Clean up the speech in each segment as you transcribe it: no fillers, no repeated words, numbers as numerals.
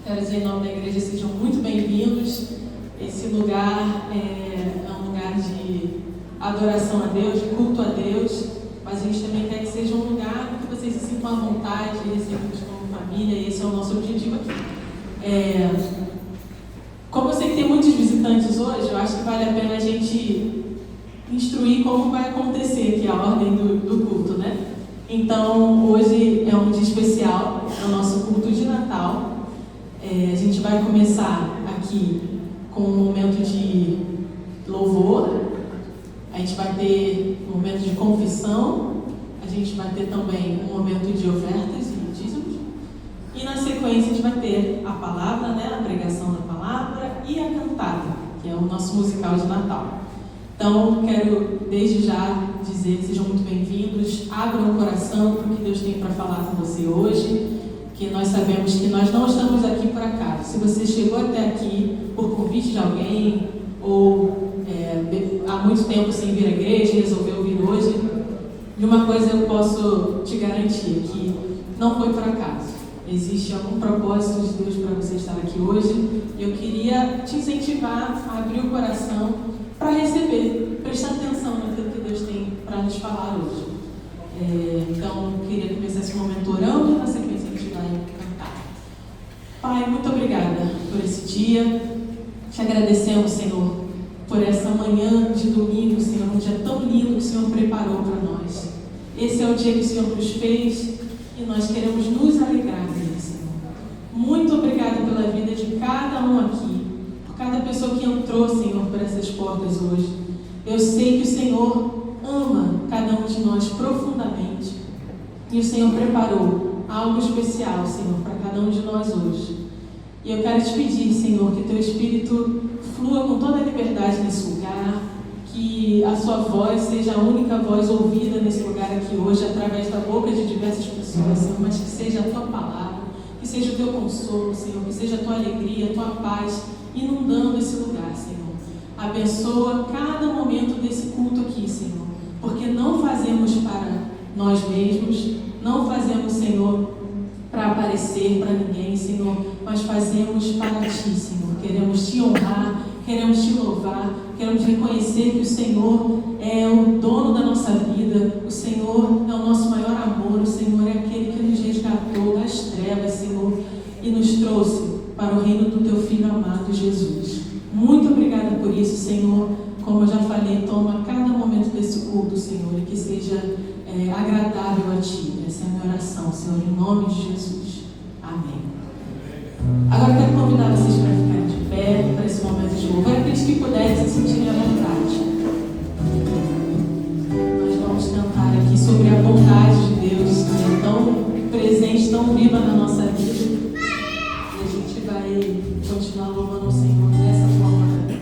Quero dizer em nome da igreja, sejam muito bem-vindos. Esse lugar é um lugar de adoração a Deus, de culto a Deus, mas a gente também quer que seja um lugar em que vocês se sintam à vontade, recebidos como família, e esse é o nosso objetivo aqui. Como eu sei que tem muitos visitantes hoje, eu acho que vale a pena a gente instruir como vai acontecer aqui a ordem do culto, né? Então, hoje é um dia especial, é o nosso culto de Natal. A gente vai começar aqui com um momento de louvor, a gente vai ter um momento de confissão, a gente vai ter também um momento de ofertas e dízimos, e na sequência a gente vai ter a palavra, né, a pregação da palavra e a cantada, que é o nosso musical de Natal. Então, quero desde já dizer que sejam muito bem-vindos, abram o coração para o que Deus tem para falar com você hoje, que nós sabemos que nós não estamos aqui por acaso. Se você chegou até aqui por convite de alguém, ou há muito tempo sem vir à igreja e resolveu vir hoje, de uma coisa eu posso te garantir, que não foi por acaso. Existe algum propósito de Deus para você estar aqui hoje, e eu queria te incentivar a abrir o coração para receber, prestar atenção naquilo que Deus tem para nos falar hoje. Então, eu queria começar esse momento orando, e na sequência a gente vai cantar. Pai, muito obrigada por esse dia. Te agradecemos, Senhor, por essa manhã de domingo, Senhor, um dia tão lindo que o Senhor preparou para nós. Esse é o dia que o Senhor nos fez e nós queremos nos alegrar nele, Senhor. Muito obrigada pela vida de cada um aqui, por cada pessoa que entrou, Senhor, por essas portas hoje. Eu sei que o Senhor ama cada um de nós profundamente e o Senhor preparou algo especial, Senhor, para cada um de nós hoje. E eu quero te pedir, Senhor, que teu Espírito flua com toda a liberdade nesse lugar, que a sua voz seja a única voz ouvida nesse lugar aqui hoje, através da boca de diversas pessoas, Senhor, mas que seja a tua palavra, que seja o teu consolo, Senhor, que seja a tua alegria, a tua paz, inundando esse lugar, Senhor. Abençoa cada momento desse culto aqui, Senhor, porque não fazemos para nós mesmos, não fazemos, Senhor, para aparecer para ninguém, Senhor, mas fazemos para Ti, Senhor. Queremos Te honrar, queremos Te louvar, queremos reconhecer que o Senhor é o dono da nossa vida, o Senhor é o nosso maior amor, o Senhor é aquele que nos resgatou das trevas, Senhor, e nos trouxe para o reino do Teu Filho amado, Jesus. Muito obrigada por isso, Senhor. Como eu já falei, toma cada momento desse culto, Senhor, e que seja agradável a Ti. Essa é a minha oração, Senhor, em nome de Jesus. Amém. Agora eu quero convidar vocês para ficarem de pé para esse momento de louvor. Aqueles que puderem se sentirem à vontade. Nós vamos cantar aqui sobre a bondade de Deus, que é tão presente, tão viva na nossa vida. E a gente vai continuar louvando o Senhor dessa forma também.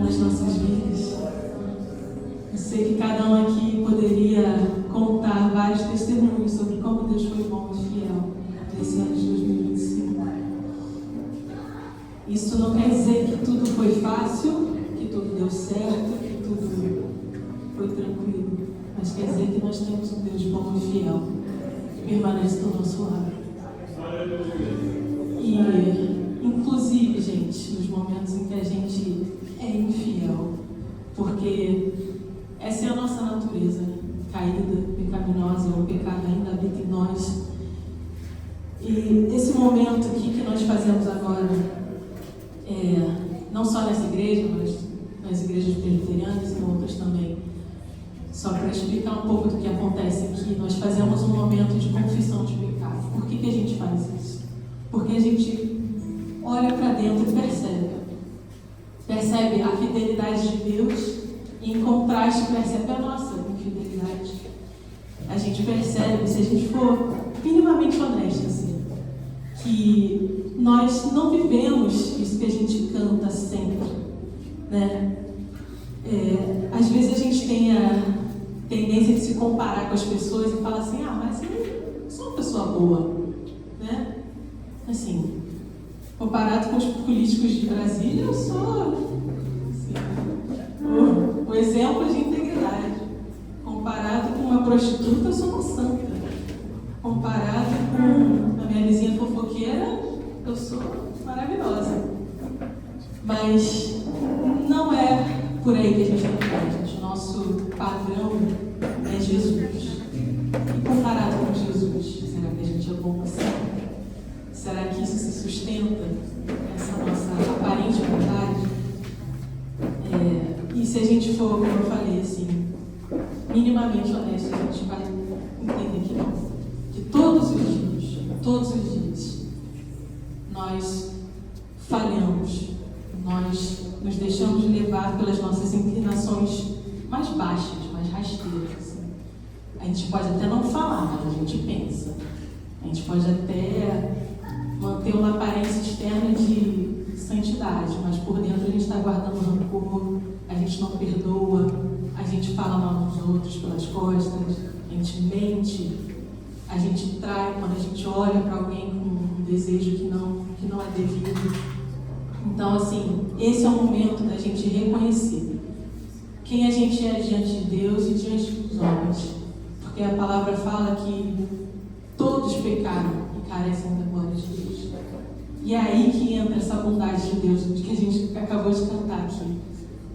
nas nossas vidas. Eu sei que cada um aqui poderia contar vários testemunhos sobre como Deus foi bom e fiel nesse ano de 2025. Isso não quer dizer que tudo foi fácil, que tudo deu certo, que tudo foi tranquilo, mas quer dizer que nós temos um Deus bom e fiel, que permanece do nosso lado. E, inclusive, gente, nos momentos em que a gente é infiel, porque essa é a nossa natureza, né? Caída, pecaminosa, o pecado ainda habita em nós. E esse momento aqui que nós fazemos agora, não só nessa igreja, mas nas igrejas presbiterianas e outras também, só para explicar um pouco do que acontece aqui, nós fazemos um momento de confissão de pecado. Por que a gente faz isso? Porque a gente olha para dentro e percebe a fidelidade de Deus e, em contraste, percebe a nossa infidelidade. A gente percebe, se a gente for minimamente honesto, assim, que nós não vivemos isso que a gente canta sempre, né? Às vezes a gente tem a tendência de se comparar com as pessoas e falar assim, mas eu sou uma pessoa boa, né? Assim, comparado com os políticos de Brasília, eu sou assim, o exemplo de integridade. Comparado com uma prostituta, eu sou uma santa. Comparado com a minha vizinha fofoqueira, eu sou maravilhosa. Mas não é por aí que a gente tem que ir, gente. Nosso padrão é Jesus. E comparado com Jesus, será que a gente é bom assim? Será que isso se sustenta? Essa nossa aparente verdade? E se a gente for, como eu falei, assim, minimamente honesto, a gente vai entender que não. Que todos os dias, nós falhamos, nós nos deixamos levar pelas nossas inclinações mais baixas, mais rasteiras. Assim. A gente pode até não falar, mas a gente pensa. A gente pode até manter uma aparência externa de santidade, mas por dentro a gente está guardando rancor, a gente não perdoa, a gente fala mal dos outros pelas costas, a gente mente, a gente trai quando a gente olha para alguém com um desejo que não é devido. Então, assim, esse é o momento da gente reconhecer quem a gente é diante de Deus e diante dos homens. Porque a palavra fala que todos pecaram e carecem da glória de Deus. E é aí que entra essa bondade de Deus, que a gente acabou de cantar aqui.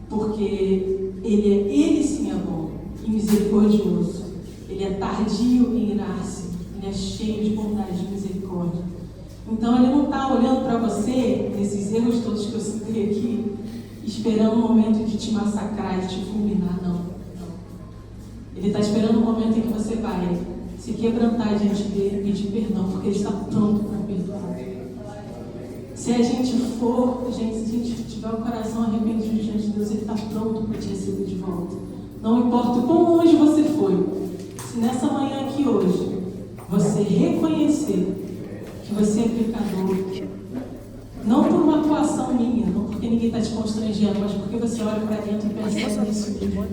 Porque Ele sim é bom e misericordioso. Ele é tardio em irar-se. Ele é cheio de bondade e misericórdia. Então Ele não está olhando para você, nesses erros todos que eu citei aqui, esperando um momento de te massacrar, de te fulminar. Não. Ele está esperando um momento em que você vai se quebrantar diante dele e pedir perdão, porque Ele está pronto para perdoar. Se a gente tiver o coração arrependido diante de Deus, Ele está pronto para te receber de volta. Não importa o quão longe você foi, se nessa manhã aqui hoje, você reconhecer que você é pecador, não por uma atuação minha, não porque ninguém está te constrangendo, mas porque você olha para dentro e percebe isso mesmo.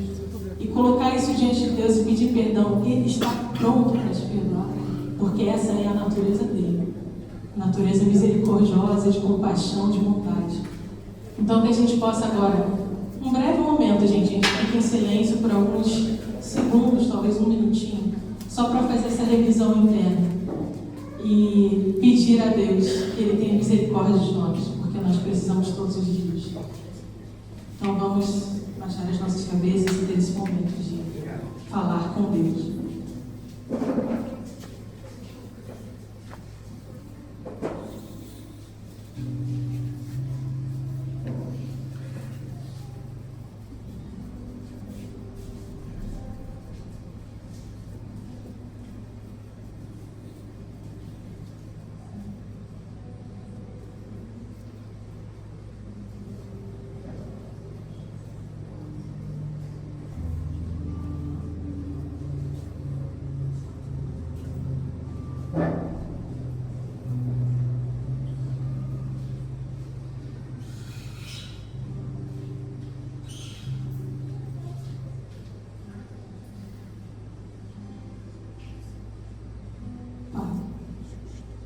E colocar isso diante de Deus e pedir perdão, Ele está pronto para te perdoar, porque essa é a natureza dele. Natureza misericordiosa, de compaixão, de bondade. Então, que a gente possa agora, um breve momento, gente, a gente fica em silêncio por alguns segundos, talvez um minutinho, só para fazer essa revisão interna e pedir a Deus que Ele tenha misericórdia de nós, porque nós precisamos todos os dias. Então, vamos baixar as nossas cabeças e ter esse momento de falar com Deus.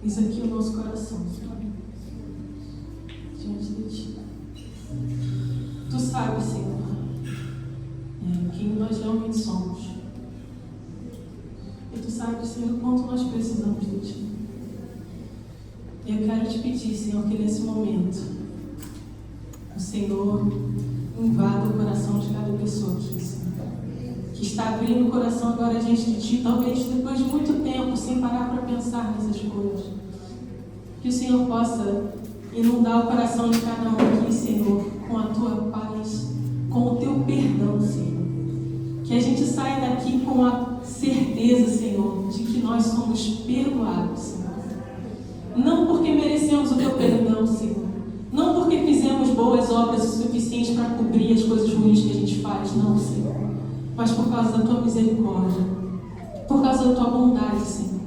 Eis aqui o nosso coração, Senhor, diante de Ti. Tu sabes, Senhor, quem nós realmente somos. E Tu sabes, Senhor, quanto nós precisamos de Ti. E eu quero Te pedir, Senhor, que nesse momento o Senhor invada o coração de cada pessoa aqui, Senhor, que está abrindo o coração agora diante de Ti, talvez depois de muito tempo, sem parar para pensar nessas coisas. Que o Senhor possa inundar o coração de cada um aqui, Senhor, com a Tua paz, com o Teu perdão, Senhor. Que a gente saia daqui com a certeza, Senhor, de que nós somos perdoados, Senhor. Não porque merecemos o Teu perdão, Senhor. Não porque fizemos boas obras o suficiente para cobrir as coisas ruins que a gente faz, não, Senhor. Mas por causa da Tua misericórdia, por causa da Tua bondade, Senhor,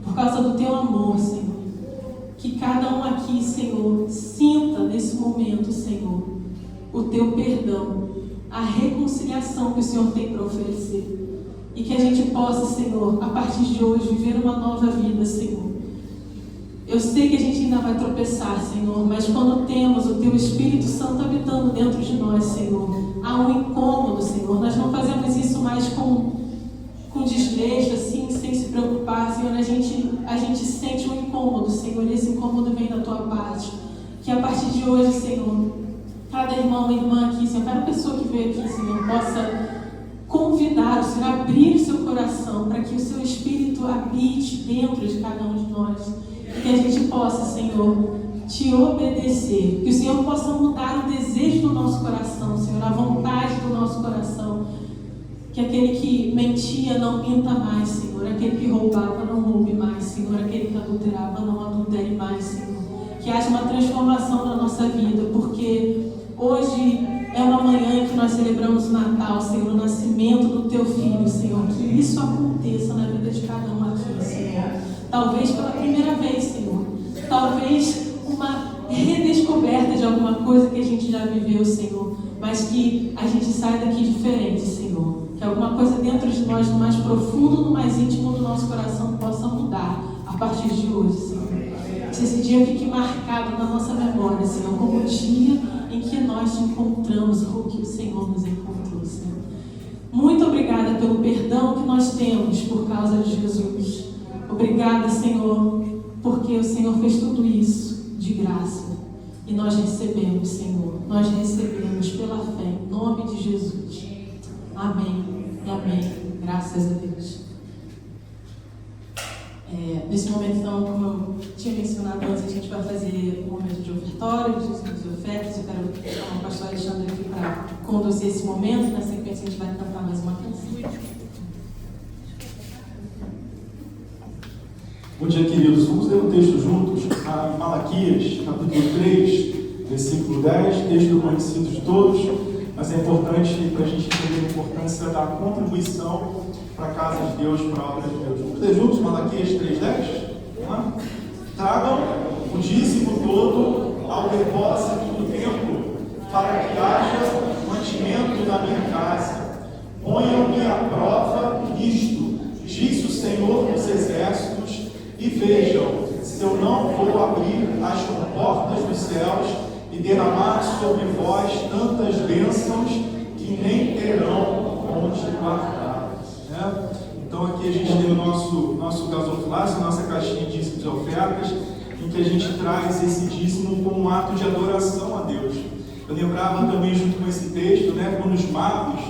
por causa do Teu amor, Senhor. Que cada um aqui, Senhor, sinta nesse momento, Senhor, o Teu perdão, a reconciliação que o Senhor tem para oferecer. E que a gente possa, Senhor, a partir de hoje, viver uma nova vida, Senhor. Eu sei que a gente ainda vai tropeçar, Senhor, mas quando temos o Teu Espírito Santo habitando dentro de nós, Senhor, há um incômodo, Senhor. Nós não fazemos isso mais com desleixo, assim, sem se preocupar, Senhor. A gente sente um incômodo, Senhor, e esse incômodo vem da Tua parte. Que a partir de hoje, Senhor, cada irmão e irmã aqui, Senhor, cada pessoa que veio aqui, Senhor, possa convidar o Senhor, abrir o seu coração para que o Seu Espírito habite dentro de cada um de nós. Que a gente possa, Senhor, Te obedecer. Que o Senhor possa mudar o desejo do nosso coração, Senhor, a vontade do nosso coração. Que aquele que mentia não minta mais, Senhor. Aquele que roubava não roube mais, Senhor. Aquele que adulterava não adultere mais, Senhor. Que haja uma transformação na nossa vida, porque hoje é uma manhã em que nós celebramos o Natal, Senhor, o nascimento do Teu Filho, Senhor. Que isso aconteça na vida de cada um aqui, Senhor. Talvez pela primeira vez, Senhor. Talvez uma redescoberta de alguma coisa que a gente já viveu, Senhor. Mas que a gente saia daqui diferente, Senhor. Que alguma coisa dentro de nós, no mais profundo, no mais íntimo do nosso coração, possa mudar a partir de hoje, Senhor. Que esse dia fique marcado na nossa memória, Senhor, como o dia em que nós Te encontramos, ou que o Senhor nos encontrou, Senhor. Muito obrigada pelo perdão que nós temos por causa de Jesus. Obrigada, Senhor, porque o Senhor fez tudo isso de graça. E nós recebemos, Senhor. Nós recebemos pela fé, em nome de Jesus. Amém e amém. Graças a Deus. Nesse momento, então, como eu tinha mencionado antes, a gente vai fazer um momento de ofertório, de ofertas. Eu quero chamar o pastor Alexandre aqui para conduzir esse momento. Na sequência, a gente vai cantar mais uma canção. Bom dia, queridos. Vamos ler um texto juntos, a Malaquias, capítulo 3, versículo 10, texto conhecido de todos, mas é importante para a gente entender a importância da contribuição para a casa de Deus, para a obra de Deus. Vamos ler juntos Malaquias 3:10? Vamos lá? Tragam o dízimo todo ao depósito do templo, para que haja mantimento da minha casa. Ponham-me à prova nisto, diz o Senhor dos Exércitos, e vejam se eu não vou abrir as comportas dos céus e derramar sobre vós tantas bênçãos que nem terão onde guardar. Né? Então aqui a gente tem o nosso gasofilácio, nossa caixinha de dízimos e ofertas, em que a gente traz esse dízimo como um ato de adoração a Deus. Eu lembrava também, junto com esse texto, né, quando os magos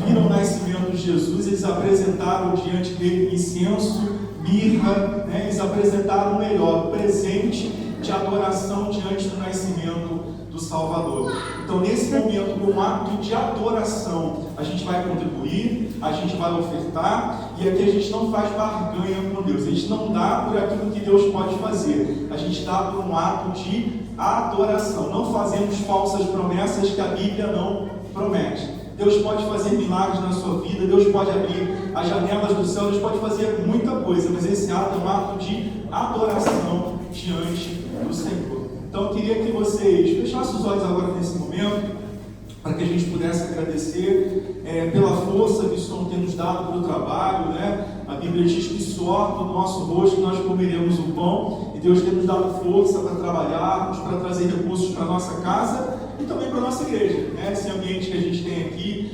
viram o nascimento de Jesus, eles apresentaram diante dele incenso, mirra, né, eles apresentaram o melhor, o presente de adoração diante do nascimento do Salvador. Então, nesse momento, com um ato de adoração, a gente vai contribuir, a gente vai ofertar, e aqui a gente não faz barganha com Deus, a gente não dá por aquilo que Deus pode fazer, a gente dá por um ato de adoração. Não fazemos falsas promessas que a Bíblia não promete. Deus pode fazer milagres na sua vida, Deus pode abrir as janelas do céu, Deus pode fazer muita coisa, mas esse ato é um ato de adoração diante do Senhor. Então eu queria que vocês fechassem os olhos agora nesse momento, para que a gente pudesse agradecer pela força que o Senhor tem nos dado pelo trabalho, né? A Bíblia diz que suor do nosso rosto nós comeremos o pão, E Deus tem nos dado força para trabalharmos, para trazer recursos para a nossa casa e também para a nossa igreja, né? Esse ambiente que a gente tem aqui,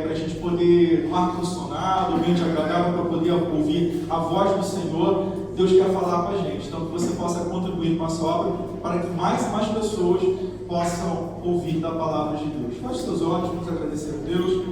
para a gente poder, no ar-condicionado, ambiente agradável, para poder ouvir a voz do Senhor. Deus quer falar com a gente, então que você possa contribuir com essa obra para que mais e mais pessoas possam ouvir da palavra de Deus. Feche seus olhos, vamos agradecer a Deus.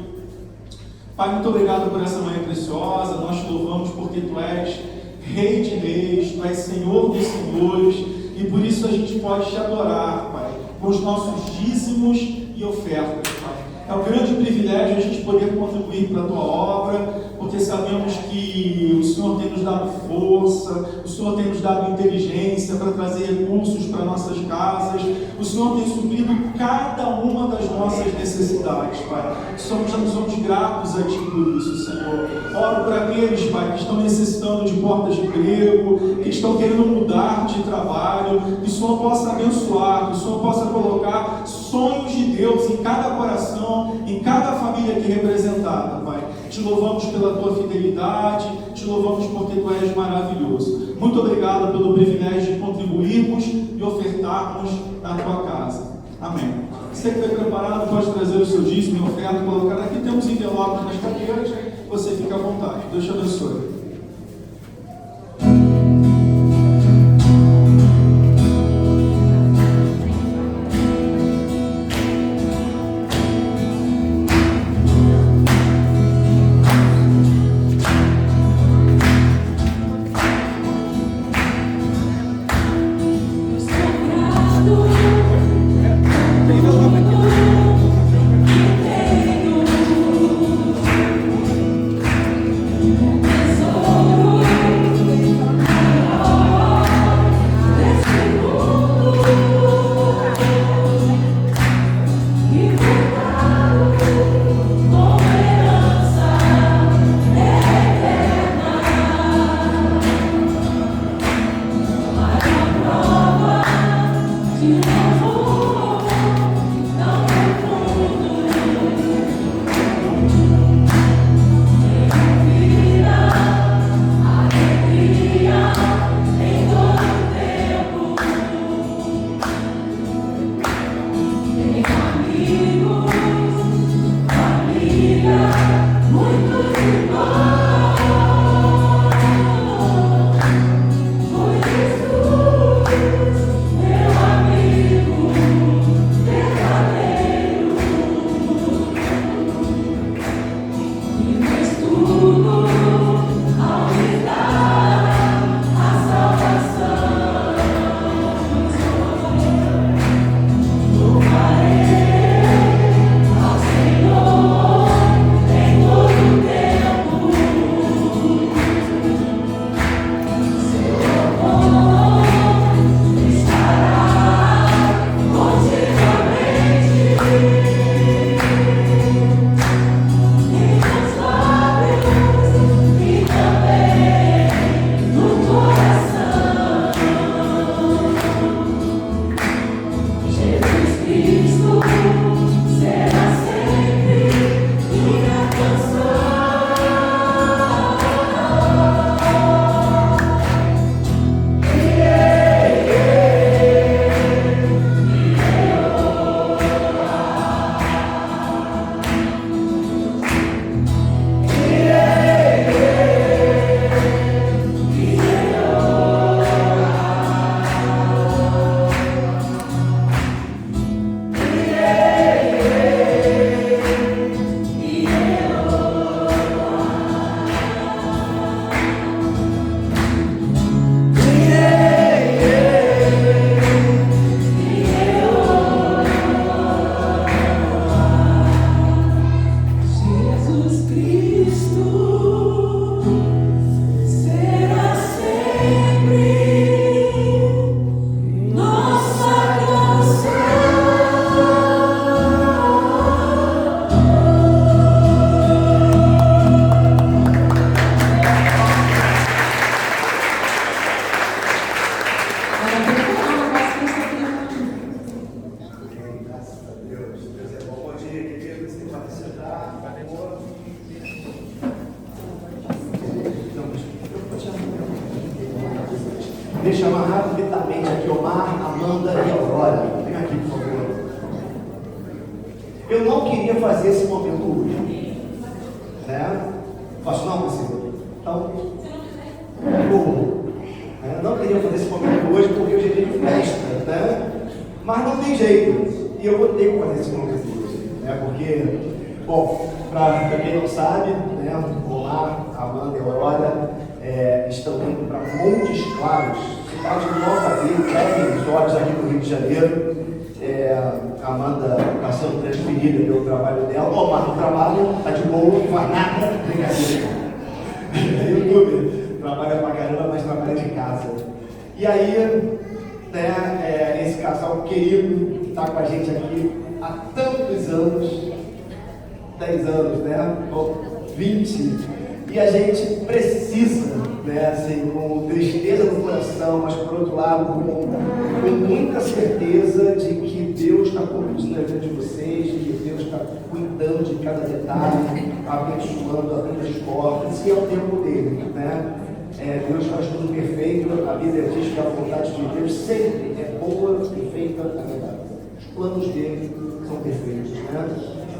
Pai, muito obrigado por essa manhã preciosa. Nós te louvamos porque Tu és Rei de Reis, Tu és Senhor dos Senhores, e por isso a gente pode te adorar, Pai, com os nossos dízimos e ofertas, Pai. É um grande privilégio a gente poder contribuir para a Tua obra, porque sabemos que o Senhor tem nos dado força, o Senhor tem nos dado inteligência para trazer recursos para nossas casas, o Senhor tem suprido cada uma das nossas necessidades, Pai. Somos gratos a Ti por isso, Senhor. Oro por aqueles, Pai, que estão necessitando de portas de emprego, que estão querendo mudar de trabalho, que o Senhor possa abençoar, que o Senhor possa colocar sonhos de Deus em cada coração, em cada família aqui representada, Pai. Te louvamos pela Tua fidelidade, te louvamos porque Tu és maravilhoso. Muito obrigado pelo privilégio de contribuirmos e ofertarmos na Tua casa. Amém. Você que foi preparado, pode trazer o seu dízimo e oferta, colocar aqui. Temos envelopes nas cadeiras, você fica à vontade. Deus te abençoe. So chamar rapidamente aqui Omar, Amanda e Aurora. Vem aqui, por favor. Eu não queria fazer esse momento hoje, né? Posso não, Priscila? Então, não queria fazer esse momento hoje porque hoje é dia de festa, né? Mas não tem jeito, e eu vou ter que fazer esse momento hoje, né? Porque, bom, para quem não sabe, né? Omar, Amanda e Aurora estão indo para Montes Claros, cidade nova ali, 10 horas aqui no Rio de Janeiro. A Amanda está sendo transferida pelo trabalho dela. O Omar no trabalho, está de boa, não faz nada, brincadeira. YouTube, trabalha pra caramba, mas trabalha de casa. E aí, né, esse casal querido que está com a gente aqui há tantos anos, 10 anos, né? 20. E a gente precisa, né, assim, com tristeza no coração, mas por outro lado, com muita certeza de que Deus está conduzindo a vida de vocês, de que Deus está cuidando de cada detalhe, abençoando, abrindo as portas, e é o tempo dele, né? Deus faz tudo perfeito, a Bíblia diz que a vontade de Deus sempre é boa, perfeita, agradável. Os planos dele são perfeitos, né?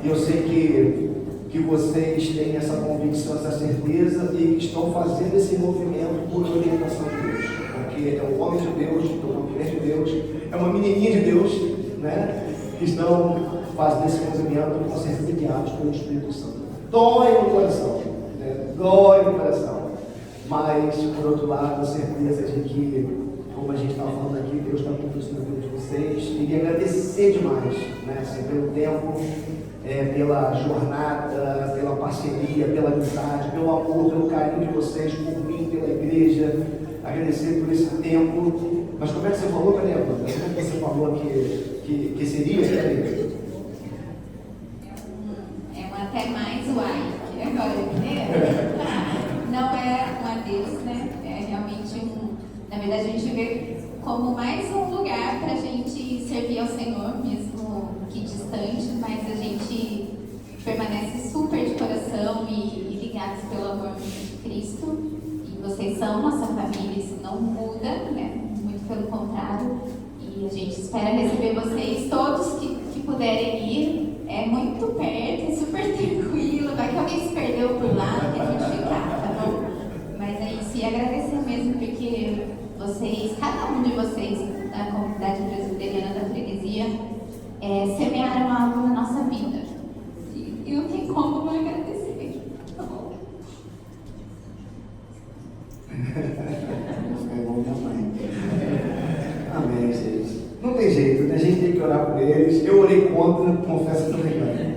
E eu sei que vocês têm essa convicção, essa certeza e estão fazendo esse movimento por orientação de Deus, porque é um homem de Deus, é uma mulher de Deus, é uma menininha de Deus, né? Que estão fazendo esse movimento com certeza guiados pelo Espírito Santo. Dói no coração, né? Dói no coração, mas por outro lado, a certeza de que, como a gente está falando aqui, Deus está conduzindo a vida de vocês. Queria agradecer demais, né? Assim, pelo tempo, pela jornada, pela parceria, pela amizade, pelo amor, pelo carinho de vocês por mim, pela igreja. Agradecer por esse tempo. Mas como é que você falou, Canela? Como é que você falou que seria? Até mais uai, que agora não é um adeus, né? É realmente na verdade a gente vê como mais um lugar para a gente servir ao Senhor, mesmo que distante, mas a gente permanece super de coração e ligados pelo amor de Cristo. E vocês são nossa família, isso não muda, né? Muito pelo contrário. E a gente espera receber vocês, todos que puderem ir. É muito perto, é super tranquilo. Vai que alguém se perdeu por lá, tem onde ficar, tá bom? Mas é isso, e agradecer mesmo, porque vocês, cada um de vocês da comunidade presbiteriana da freguesia, semearam algo na nossa vida. E não tem como não agradecer, tá bom? É bom também. Amém, gente. Não tem jeito, né? A gente tem que orar por eles. Eu orei contra, confesso que não me engano.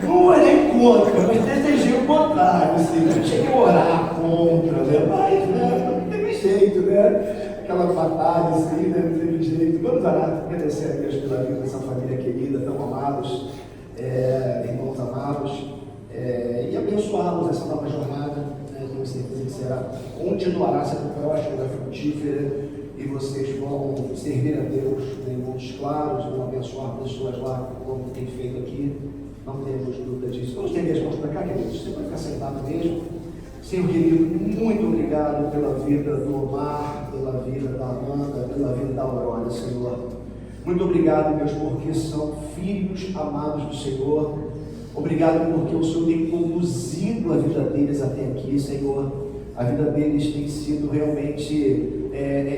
Não orei contra, mas desejei o contrário, assim. Eu tinha que orar contra, né? Mas, né? Não teve jeito, né? Aquela batalha, assim, né? Não teve jeito. Vamos orar, agradecer a Deus pela vida dessa família querida, tão amados, irmãos amados, e abençoá-los nessa nova jornada, né? Tenho certeza que continuará sendo próspera, frutífera. E vocês vão servir a Deus em Montes Claros, vão abençoar pessoas lá, como tem feito aqui, não temos dúvida disso. Vamos ter as mãos para cá, queridos, você vai ficar sentado mesmo. Senhor querido, muito obrigado pela vida do Omar, pela vida da Amanda, pela vida da Aurora, Senhor. Muito obrigado, Deus, porque são filhos amados do Senhor. Obrigado porque o Senhor tem conduzido a vida deles até aqui, Senhor. A vida deles tem sido realmente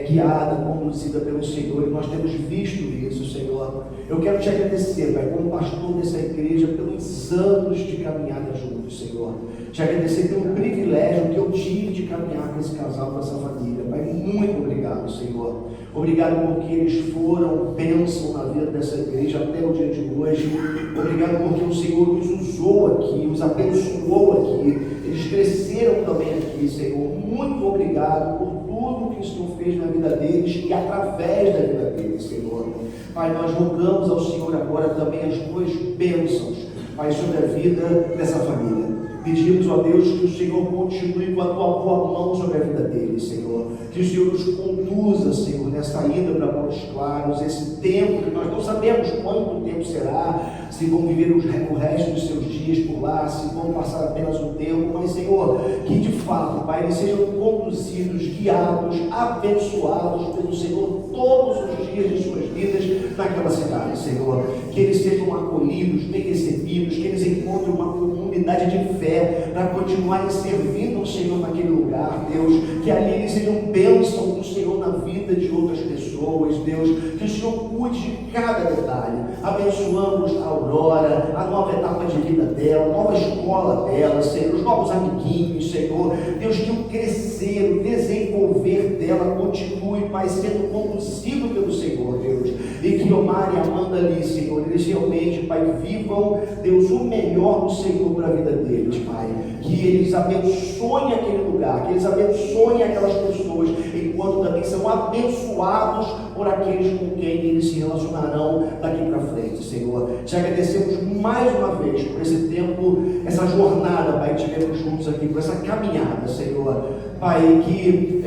guiada, conduzida pelo Senhor, e nós temos visto isso, Senhor. Eu quero te agradecer, Pai, como pastor dessa igreja, pelos anos de caminhada juntos, Senhor. Te agradecer pelo privilégio que eu tive de caminhar com esse casal, com essa família. Pai, muito obrigado, Senhor. Obrigado porque eles foram bênção na vida dessa igreja até o dia de hoje. Obrigado porque o Senhor os usou aqui, os abençoou aqui. Eles cresceram também aqui, Senhor. Muito obrigado por tudo que o Senhor fez na vida deles e através da vida deles, Senhor. Pai, nós rogamos ao Senhor agora também as tuas bênçãos, Pai, sobre a vida dessa família. Pedimos, ó Deus, que o Senhor continue com a tua boa mão sobre a vida deles, Senhor. Que o Senhor nos conduza, Senhor, nessa ida para Montes Claros, esse tempo que nós não sabemos quanto tempo será, se vão viver o resto dos seus dias por lá, se vão passar apenas um tempo, mas, Senhor, que de fato, Pai, eles sejam conduzidos, guiados, abençoados pelo Senhor todos os dias de suas vidas naquela cidade, Senhor. Que eles sejam acolhidos, bem recebidos, que eles encontrem uma comunidade de fé para continuarem servindo ao Senhor naquele lugar, Deus. Que ali eles sejam bênção do Senhor na vida de outras pessoas, Deus. Que o Senhor cuide de cada detalhe. Abençoamos a Aurora, a nova etapa de vida dela, a nova escola dela, Senhor, os novos amiguinhos, Senhor. Deus, que o crescer, o desenvolver dela continue, Pai, sendo conduzido pelo Senhor, Deus. E que Omar e Amanda ali, Senhor, eles realmente, Pai, vivam, Deus, o melhor do Senhor para a vida deles, Pai. Que eles abençoem aquele lugar, que eles abençoem aquelas pessoas, enquanto também são abençoados por aqueles com quem eles se relacionarão daqui para frente, Senhor. Te agradecemos mais uma vez por esse tempo, essa jornada, Pai, que tivemos juntos aqui, por essa caminhada, Senhor. Pai, que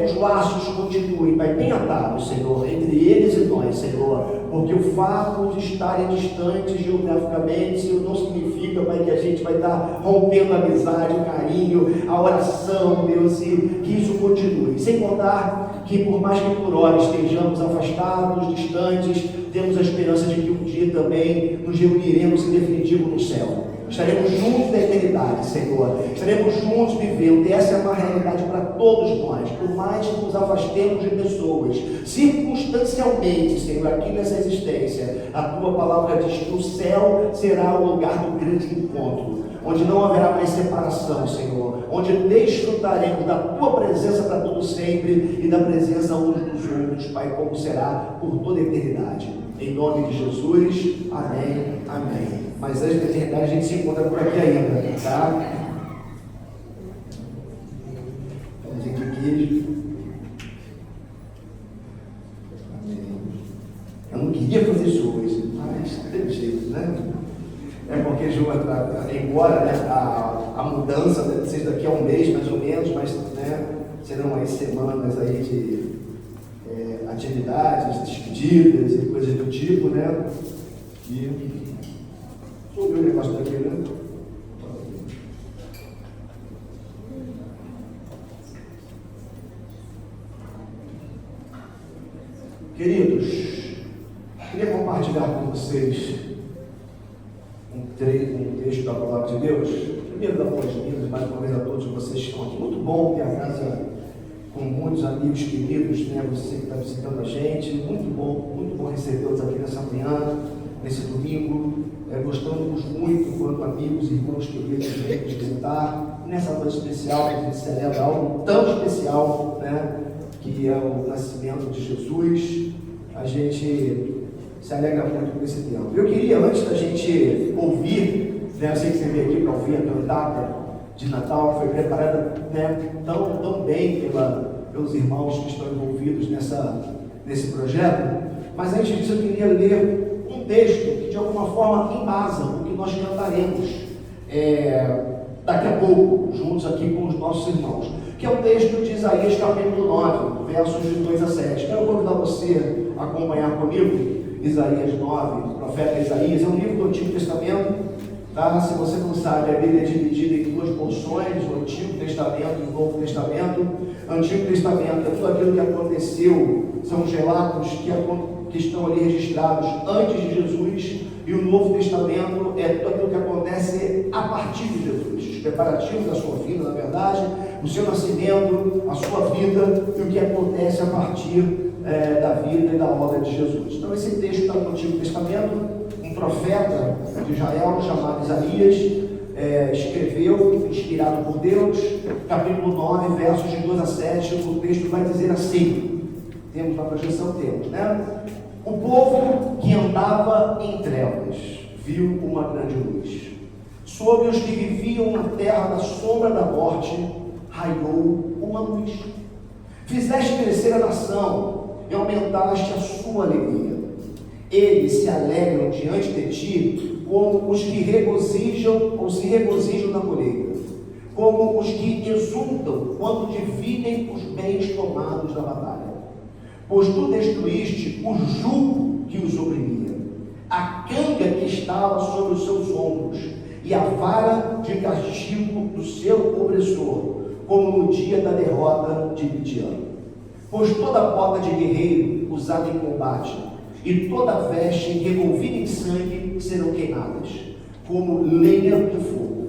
os laços continuem, Pai, bem atados, Senhor, entre eles e nós, Senhor, porque o fato de estarem distantes geograficamente, Senhor, não significa, Pai, que a gente vai estar rompendo a amizade, o carinho, a oração, Deus, e que isso continue, sem contar que por mais que por hora estejamos afastados, distantes, temos a esperança de que um dia também nos reuniremos em definitivo no céu. Estaremos juntos na eternidade, Senhor. Estaremos juntos vivendo. E essa é uma realidade para todos nós. Por mais que nos afastemos de pessoas, circunstancialmente, Senhor, aqui nessa existência, a Tua palavra diz que o céu será o lugar do grande encontro, onde não haverá mais separação, Senhor, onde desfrutaremos da Tua presença para todo sempre e da presença uns dos outros, Pai, como será por toda a eternidade. Em nome de Jesus, amém, amém. Mas antes da eternidade a gente se encontra por aqui ainda, tá? Vamos aqui. Eu não queria fazer isso hoje, mas teve jeito, né? É porque, Ju, embora, né, a mudança deve ser daqui a um mês, mais ou menos, mas, né, serão aí semanas aí de atividades, despedidas e coisas do tipo, né? E subiu o negócio daqui, né? Queridos, queria compartilhar com vocês um texto da palavra de Deus. Primeiro, dar boas-vindas mais uma vez a todos vocês que estão aqui. Muito bom ter a casa com muitos amigos queridos, né? Você que está visitando a gente. Muito bom recebê-los aqui nessa manhã, nesse domingo. Gostamos muito, enquanto amigos e irmãos queridos, de nos visitar. Nessa noite especial, a gente celebra algo tão especial, né? Que é o nascimento de Jesus. A gente se alegra muito por esse tempo. Eu queria, antes da gente ouvir, né, eu sei que você veio aqui para ouvir a cantata de Natal, que foi preparada, né, tão bem pelos irmãos que estão envolvidos nesse projeto, mas antes disso eu queria ler um texto que de alguma forma embasa o que nós cantaremos daqui a pouco, juntos aqui com os nossos irmãos, que é o texto de Isaías capítulo 9, versos de 2 a 7. Quero convidar você a acompanhar comigo. Isaías 9, o profeta Isaías, é um livro do Antigo Testamento, tá? Se você não sabe, a Bíblia é dividida em duas porções, o Antigo Testamento e o Novo Testamento. O Antigo Testamento é tudo aquilo que aconteceu, são os relatos que estão ali registrados antes de Jesus, e o Novo Testamento é tudo aquilo que acontece a partir de Jesus, os preparativos da sua vida, na verdade, o seu nascimento, a sua vida e o que acontece a partir da vida e da obra de Jesus. Então esse texto está no Antigo Testamento. Um profeta de Israel chamado Isaías escreveu, inspirado por Deus, capítulo 9, versos de 2 a 7, o texto vai dizer assim, temos na projeção, né? O povo que andava em trevas viu uma grande luz. Sobre os que viviam na terra da sombra da morte, raiou uma luz. Fizeste crescer a nação e aumentaste a sua alegria. Eles se alegram diante de ti como os que regozijam ou se regozijam na colheita, como os que exultam quando dividem os bens tomados na batalha. Pois tu destruíste o jugo que os oprimia, a canga que estava sobre os seus ombros, e a vara de castigo do seu opressor, como no dia da derrota de Midian. Pois toda bota de guerreiro usada em combate, e toda veste revolvida em sangue serão queimadas, como lenha do fogo.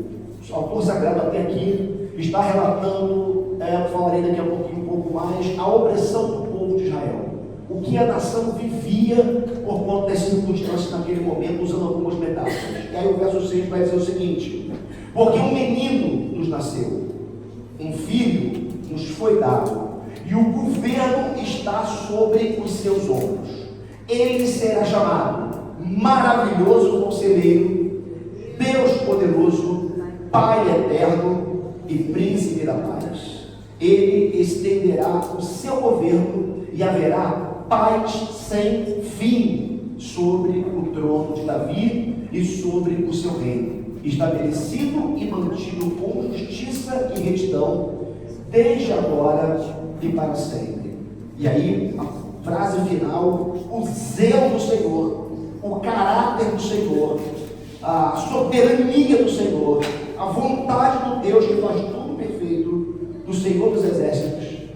O autor sagrado até aqui está relatando, falarei daqui a pouquinho um pouco mais, a opressão do povo de Israel. O que a nação vivia por conta das circunstâncias naquele momento, usando algumas metáforas. E aí o verso 6 vai dizer o seguinte: porque um menino nos nasceu, um filho nos foi dado, e o governo está sobre os seus ombros. Ele será chamado Maravilhoso Conselheiro, Deus Poderoso, Pai Eterno e Príncipe da Paz. Ele estenderá o seu governo e haverá paz sem fim sobre o trono de Davi e sobre o seu reino, estabelecido e mantido com justiça e retidão, desde agora e para sempre. E aí, a frase final: o zelo do Senhor, o caráter do Senhor, a soberania do Senhor, a vontade do Deus que faz tudo perfeito, do Senhor dos Exércitos,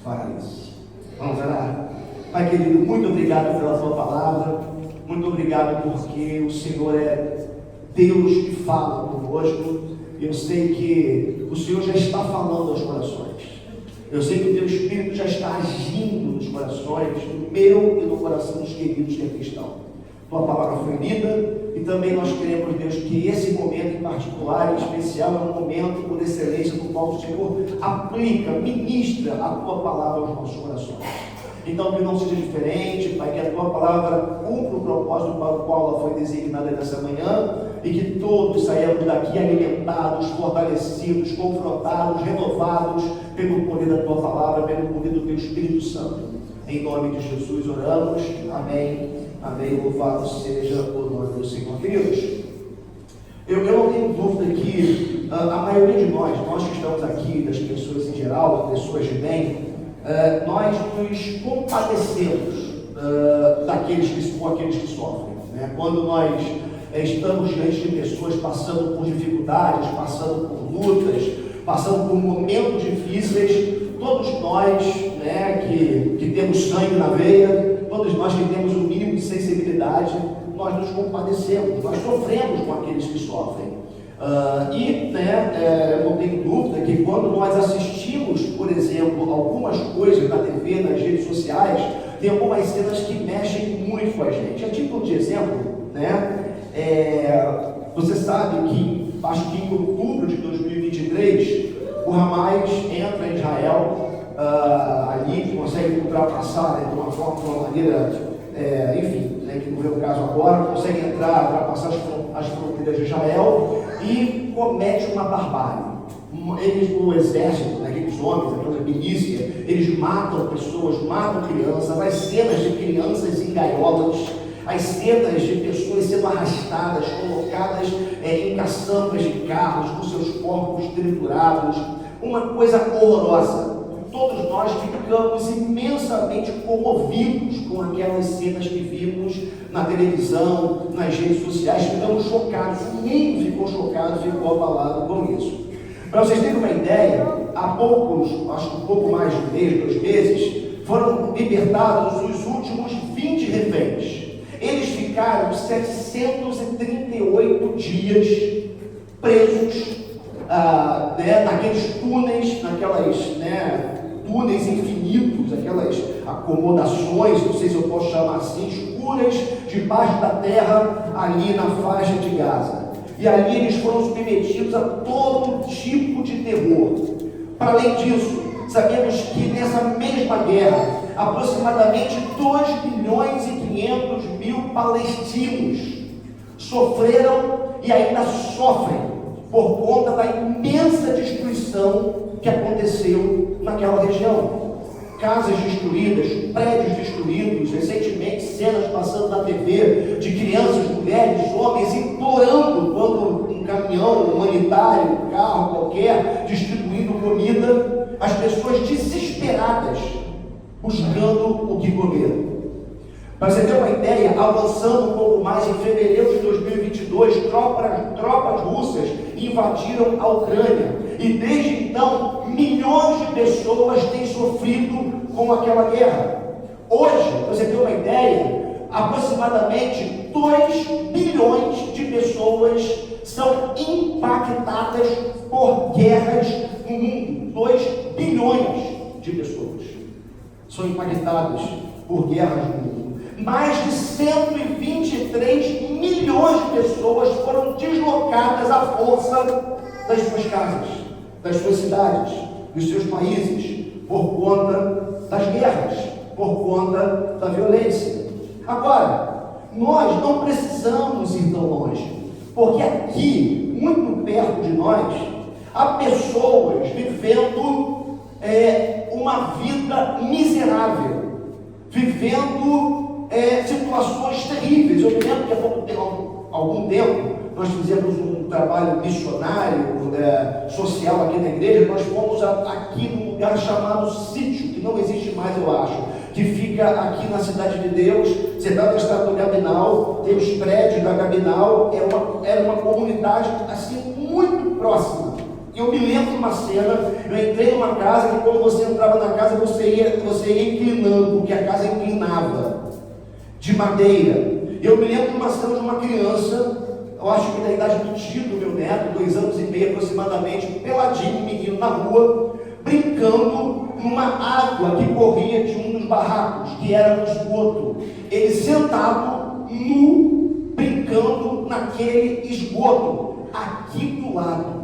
fará isso. Vamos orar? Pai querido, muito obrigado pela tua palavra, muito obrigado porque o Senhor é Deus que fala conosco. Eu sei que o Senhor já está falando aos corações. Eu sei que o teu Espírito já está agindo nos corações, no meu e no coração dos queridos que aqui estão. Tua palavra foi lida e também nós queremos, Deus, que esse momento em particular, em especial, é um momento por excelência no qual o Senhor aplica, ministra a tua palavra aos nossos corações. Então que não seja diferente, Pai, que a tua palavra cumpra o propósito para o qual ela foi designada nessa manhã, e que todos saímos daqui alimentados, fortalecidos, confrontados, renovados pelo poder da tua palavra, pelo poder do teu Espírito Santo. Em nome de Jesus oramos, amém, amém. Louvado seja o nome do Senhor. Queridos, eu não tenho dúvida que a maioria de nós que estamos aqui, das pessoas em geral, pessoas de bem, nós nos compadecemos daqueles que sofrem, né? Quando nós estamos diante de pessoas passando por dificuldades, passando por lutas, passando por momentos difíceis, todos nós, né, que temos sangue na veia, todos nós que temos um mínimo de sensibilidade, nós nos compadecemos, nós sofremos com aqueles que sofrem. Eu não tenho dúvida que quando nós assistimos, por exemplo, algumas coisas na TV, nas redes sociais, tem algumas cenas que mexem muito com a gente. A título de exemplo, né, você sabe que, acho que em outubro de 2023, o Hamas entra em Israel, ali consegue ultrapassar, né, de uma maneira, que não é o caso agora, consegue entrar, ultrapassar as fronteiras de Israel e comete uma barbárie. Eles, o exército, né, aqueles homens, aquela milícia, eles matam pessoas, matam crianças, as cenas de crianças em gaiolas, as cenas de pessoas sendo arrastadas, colocadas em caçambas de carros, com seus corpos triturados, uma coisa horrorosa. Todos nós ficamos imensamente comovidos com aquelas cenas que vimos na televisão, nas redes sociais, ficamos chocados, o mundo ficou chocado, ficou abalado com isso. Para vocês terem uma ideia, há poucos, acho que um pouco mais de um mês, 2 meses, foram libertados os últimos 20 reféns. Eles ficaram 738 dias presos, naqueles túneis, túneis infinitos, aquelas acomodações, não sei se eu posso chamar assim, escuras, debaixo da terra, ali na faixa de Gaza. E ali eles foram submetidos a todo tipo de terror. Para além disso, sabemos que nessa mesma guerra, aproximadamente 2.500.000 palestinos sofreram e ainda sofrem por conta da imensa destruição que aconteceu naquela região. casas destruídas, prédios destruídos, recentemente cenas passando na TV de crianças, mulheres, homens implorando quando um caminhão humanitário, um carro qualquer, distribuindo comida, as pessoas desesperadas buscando o que comer. Para você ter uma ideia, avançando um pouco mais, em fevereiro de 2022, tropas russas invadiram a Ucrânia. E desde então, milhões de pessoas têm sofrido com aquela guerra. Hoje, para você ter uma ideia, aproximadamente 2 bilhões de pessoas são impactadas por guerras no mundo. 2 bilhões de pessoas são impactadas por guerras no mundo. Mais de 123 milhões de pessoas foram deslocadas à força das suas casas, das suas cidades, dos seus países, por conta das guerras, por conta da violência. Agora, nós não precisamos ir tão longe, porque aqui, muito perto de nós, há pessoas vivendo uma vida miserável, vivendo situações terríveis. Eu me lembro que há algum tempo nós fizemos um trabalho missionário, social aqui na igreja. Nós fomos aqui num lugar chamado Sítio, que não existe mais, eu acho, que fica aqui na Cidade de Deus. Você está na estrada do Gabinal, tem os prédios da Gabinal, era uma comunidade assim muito próxima. E eu me lembro de uma cena, eu entrei numa casa que quando você entrava na casa, você ia inclinando, porque a casa inclinava, de madeira. Eu me lembro de uma cena de uma criança, eu acho que da idade do tio do meu neto, 2 anos e meio aproximadamente, peladinho, menino na rua, brincando numa água que corria de um dos barracos, que era no esgoto. Ele sentado, nu, brincando naquele esgoto, aqui do lado.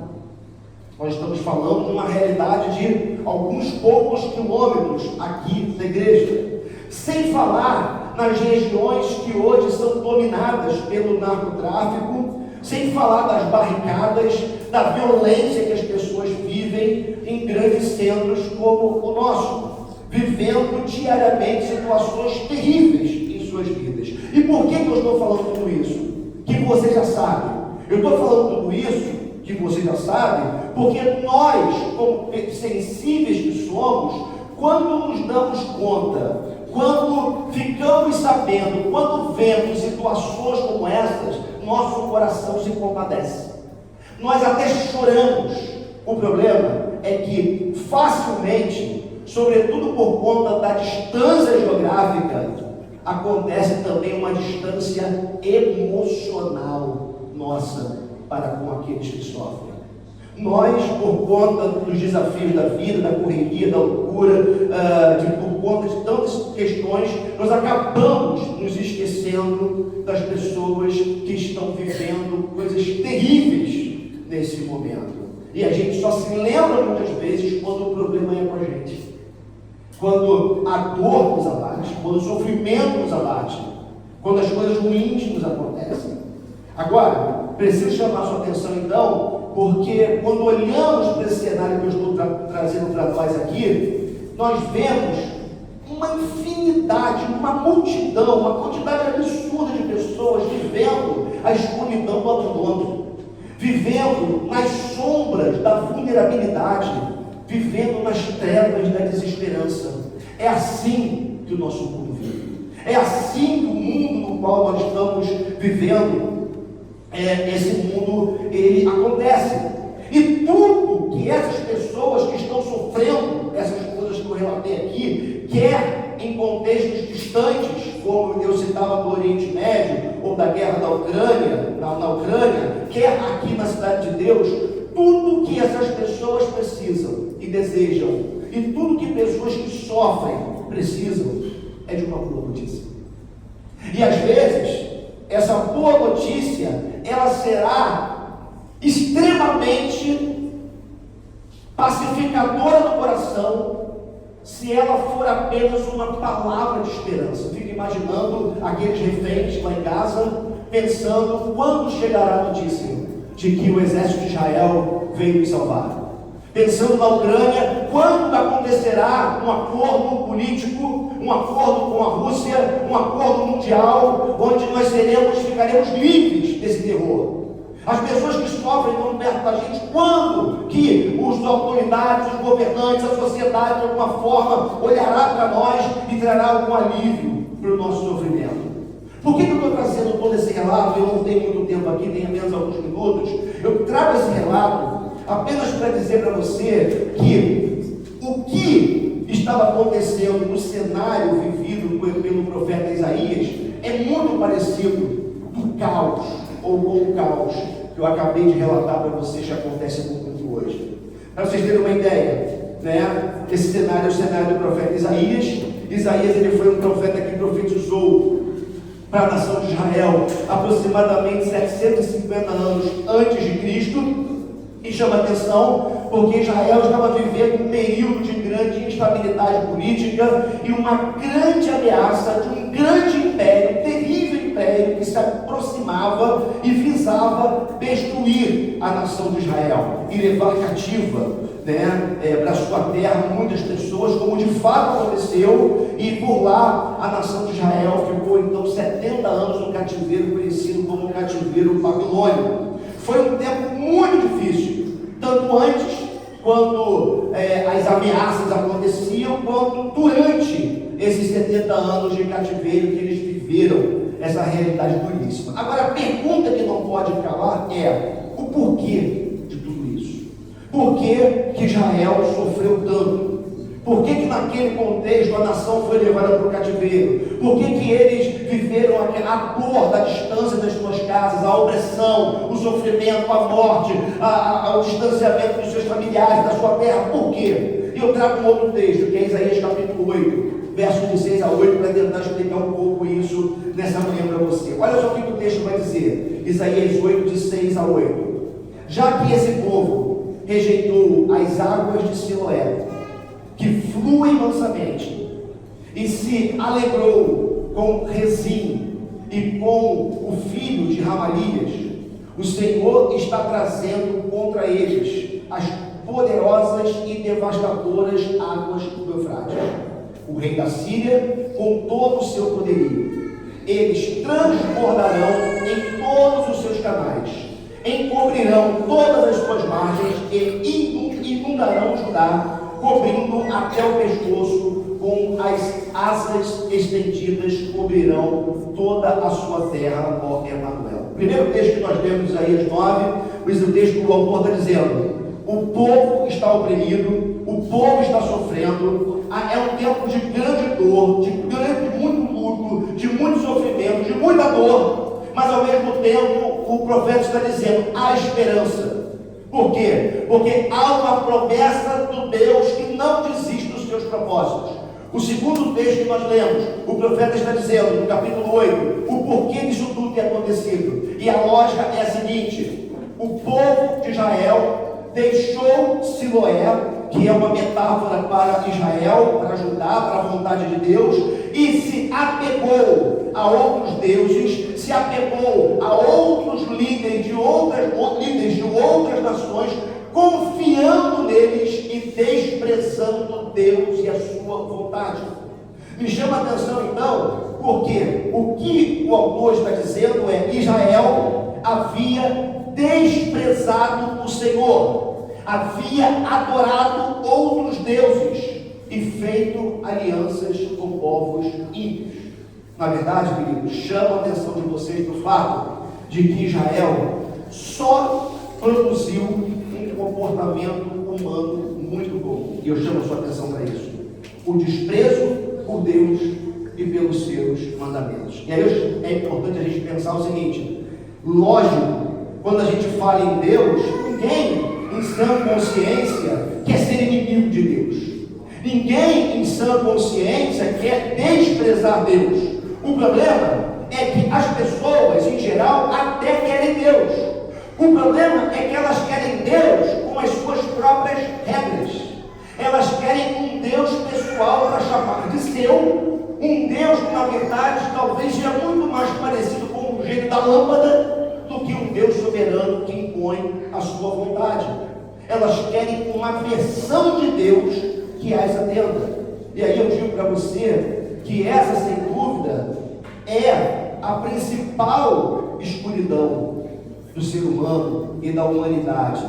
Nós estamos falando de uma realidade de alguns poucos quilômetros aqui da igreja. Sem falar nas regiões que hoje são dominadas pelo narcotráfico, sem falar das barricadas, da violência que as pessoas vivem em grandes centros como o nosso, vivendo diariamente situações terríveis em suas vidas. E por que eu estou falando tudo isso? Que você já sabe. Eu estou falando tudo isso, que você já sabe, porque nós, como sensíveis que somos, quando nos damos conta, quando ficamos sabendo, quando vemos situações como essas, nosso coração se compadece. Nós até choramos. O problema é que facilmente, sobretudo por conta da distância geográfica, acontece também uma distância emocional nossa para com aqueles que sofrem. Nós, por conta dos desafios da vida, da correria, da loucura, por conta de tantas questões, nós acabamos nos esquecendo das pessoas que estão vivendo coisas terríveis nesse momento. E a gente só se lembra muitas vezes quando o problema é com a gente, quando a dor nos abate, quando o sofrimento nos abate, quando as coisas ruins nos acontecem. Agora, preciso chamar a sua atenção então, porque quando olhamos para esse cenário que eu estou trazendo para nós aqui, nós vemos uma infinidade, uma multidão, uma quantidade absurda de pessoas vivendo a escuridão do abandono, vivendo nas sombras da vulnerabilidade, vivendo nas trevas da desesperança. É assim que o nosso mundo vive. É assim que o mundo no qual nós estamos vivendo, esse mundo, ele acontece. E tudo que essas pessoas que estão sofrendo essas coisas que eu relatei aqui, quer em contextos distantes, como eu citava do Oriente Médio, ou da guerra da Ucrânia, na Ucrânia, quer aqui na Cidade de Deus, tudo que essas pessoas precisam e desejam, e tudo que pessoas que sofrem precisam, é de uma boa notícia. E às vezes, essa boa notícia, ela será extremamente pacificadora do coração, se ela for apenas uma palavra de esperança. Fica imaginando aqueles reféns lá em Gaza, pensando quando chegará a notícia de que o exército de Israel veio nos salvar. pensando na Ucrânia, quando acontecerá um acordo político, um acordo com a Rússia, um acordo mundial, onde nós ficaremos livres desse terror. As pessoas que sofrem tão perto da gente, quando que as autoridades, os governantes, a sociedade, de alguma forma, olhará para nós e trará algum alívio para o nosso sofrimento? Por que eu estou trazendo todo esse relato? Eu não tenho muito tempo aqui, tenho apenas alguns minutos. Eu trago esse relato apenas para dizer para você que o que estava acontecendo no cenário vivido pelo profeta Isaías é muito parecido do caos, ou com o caos que eu acabei de relatar para vocês que acontece no mundo hoje. Para vocês terem uma ideia, né? Esse cenário é o cenário do profeta Isaías. Isaías, ele foi um profeta que profetizou para a nação de Israel aproximadamente 750 anos antes de Cristo. E chama atenção porque Israel estava vivendo um período de grande instabilidade política e uma grande ameaça de um grande império, terrível império, que se aproximava e visava destruir a nação de Israel e levar cativa, para sua terra muitas pessoas, como de fato aconteceu. E por lá a nação de Israel ficou então 70 anos no cativeiro, conhecido como cativeiro babilônico. Foi um tempo muito difícil, tanto antes, quando as ameaças aconteciam, quanto durante esses 70 anos de cativeiro que eles viveram essa realidade duríssima. Agora, a pergunta que não pode calar é o porquê de tudo isso. Por que Israel sofreu tanto? Por que naquele contexto a nação foi levada para o cativeiro? Por que eles viveram a dor da distância das suas casas, a opressão, o sofrimento, a morte, o distanciamento dos seus familiares, da sua terra? Por quê? E eu trago um outro texto, que é Isaías capítulo 8, versos de 6 a 8, para tentar explicar um pouco isso nessa manhã para você. Olha só o que o texto vai dizer, Isaías 8, de 6 a 8. Já que esse povo rejeitou as águas de Siloé, que fluem mansamente, e se alegrou com Rezim e com o filho de Ramalias, o Senhor está trazendo contra eles as poderosas e devastadoras águas do Eufrates, o rei da Síria, com todo o seu poderio. Eles transbordarão em todos os seus canais, encobrirão todas as suas margens e inundarão Judá, cobrindo até o pescoço, com as asas estendidas, cobrirão toda a sua terra, ó Emanuel. O primeiro texto que nós lemos, Isaías 9, o texto que o autor está dizendo: o povo está oprimido, o povo está sofrendo, é um tempo de grande dor, de muito luto, de muito sofrimento, de muita dor, mas ao mesmo tempo o profeta está dizendo: há esperança. Por quê? Porque há uma promessa do Deus que não desiste dos seus propósitos. O segundo texto que nós lemos, o profeta está dizendo, no capítulo 8, o porquê disso tudo tem acontecido. E a lógica é a seguinte: o povo de Israel deixou Siloé, que é uma metáfora para Israel, para Judá, para a vontade de Deus, e se apegou a outros deuses, se apegou a outros líderes de outras nações, confiando neles e desprezando Deus e a sua vontade. Me chama a atenção então, porque o que o autor está dizendo é: Israel havia desprezado o Senhor, havia adorado outros deuses e feito alianças com povos ímpios. Na verdade, queridos, chama a atenção de vocês do fato de que Israel só produziu um comportamento humano muito bom. E eu chamo a sua atenção para isso: o desprezo por Deus e pelos seus mandamentos. E aí é importante a gente pensar o seguinte: lógico, quando a gente fala em Deus, ninguém em sã consciência quer ser inimigo de Deus. Ninguém em sã consciência quer desprezar Deus. O problema é que as pessoas, em geral, até querem Deus. O problema é que elas querem Deus com as suas próprias regras. Elas querem um Deus pessoal para chamar de seu, um Deus que, na verdade, talvez seja muito mais parecido com o gênio da lâmpada do que um Deus soberano que impõe a sua vontade. elas querem uma versão de Deus que as atenda. E aí eu digo para você que essa, sem dúvida, é a principal escuridão do ser humano e da humanidade.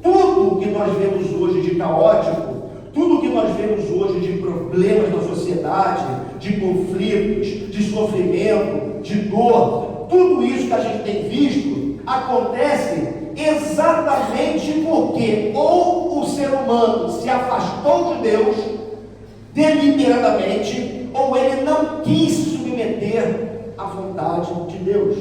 Tudo que nós vemos hoje de caótico, tudo que nós vemos hoje de problemas na sociedade, de conflitos, de sofrimento, de dor, tudo isso que a gente tem visto acontece exatamente porque ou o ser humano se afastou de Deus deliberadamente, ou ele não quis se submeter à vontade de Deus.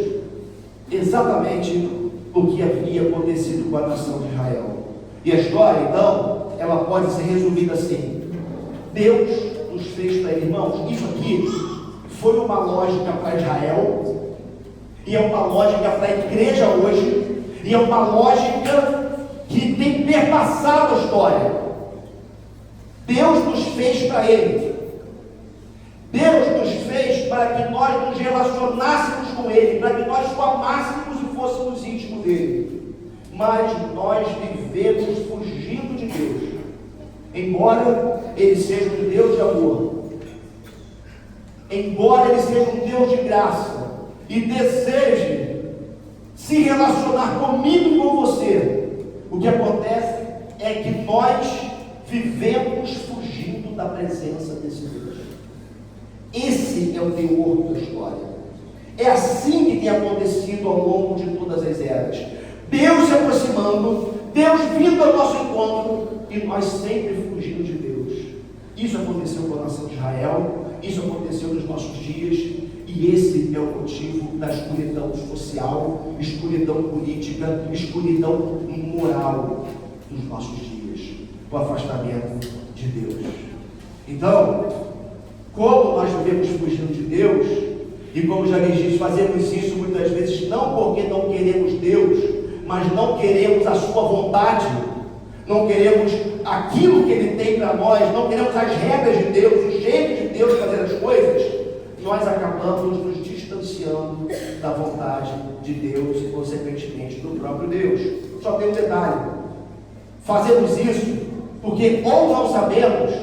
Exatamente o que havia acontecido com a nação de Israel. E a história, então, ela pode ser resumida assim: Deus nos fez para ele. Irmãos, isso aqui foi uma lógica para Israel, e é uma lógica para a igreja hoje, e é uma lógica que tem perpassado a história. Deus nos fez para ele. Deus nos fez para que nós nos relacionássemos com ele, para que nós o amássemos e fôssemos íntimos dele. Mas nós vivemos fugindo de Deus. Embora ele seja um Deus de amor, embora ele seja um Deus de graça e deseje se relacionar comigo e com você, o que acontece é que nós vivemos fugindo da presença desse Deus. Esse é o teor da história. É assim que tem acontecido ao longo de todas as eras. Deus se aproximando, Deus vindo ao nosso encontro, e nós sempre fugindo de Deus. Isso aconteceu com a nação de Israel, isso aconteceu nos nossos dias, e esse é o motivo da escuridão social, escuridão política, escuridão moral dos nossos dias, o afastamento de Deus. Então, como nós vivemos fugindo de Deus, e como já lhes disse, fazemos isso muitas vezes não porque não queremos Deus, mas não queremos a sua vontade, não queremos aquilo que Ele tem para nós, não queremos as regras de Deus, o jeito de Deus fazer as coisas, nós acabamos nos distanciando da vontade de Deus e, consequentemente, do próprio Deus. Só tem um detalhe: fazemos isso porque ou não sabemos,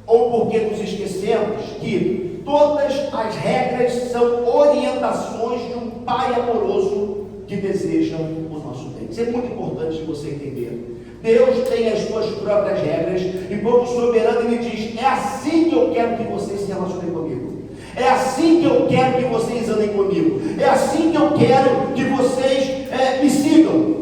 ou porque nos esquecemos que todas as regras são orientações de um Pai amoroso que deseja o nosso bem. Isso é muito importante de você entender. Deus tem as suas próprias regras, e como soberano Ele diz: é assim que eu quero que vocês se relacionem comigo, é assim que eu quero que vocês andem comigo, é assim que eu quero que vocês me sigam.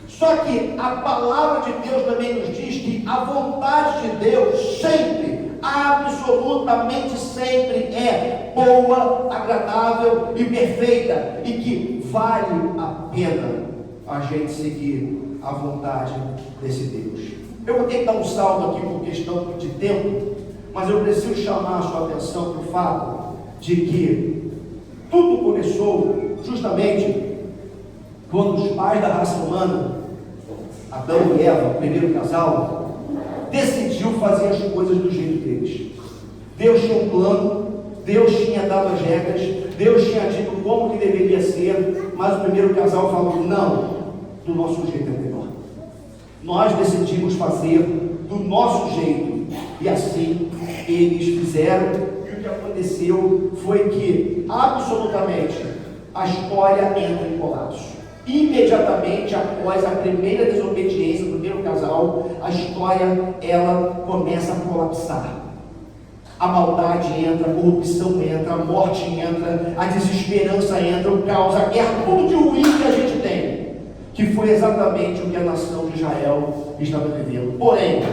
Só que a palavra de Deus também nos diz que a vontade de Deus sempre, absolutamente sempre, é boa, agradável e perfeita, e que vale a pena a gente seguir a vontade desse Deus. Eu vou ter que dar um salto aqui por questão de tempo, mas eu preciso chamar a sua atenção para o fato de que tudo começou justamente quando os pais da raça humana, Adão e Eva, o primeiro casal, decidiu fazer as coisas do jeito deles. Deus tinha um plano, Deus tinha dado as regras, Deus tinha dito como que deveria ser, mas o primeiro casal falou: não, do nosso jeito é melhor. Nós decidimos fazer do nosso jeito, e assim eles fizeram, e o que aconteceu foi que absolutamente a história entra em colapso. Imediatamente após a primeira desobediência do primeiro casal, a história ela começa a colapsar. A maldade entra, a corrupção entra, a morte entra, a desesperança entra, o caos, a guerra, tudo de ruim que a gente tem, que foi exatamente o que a nação de Israel estava vivendo. Porém,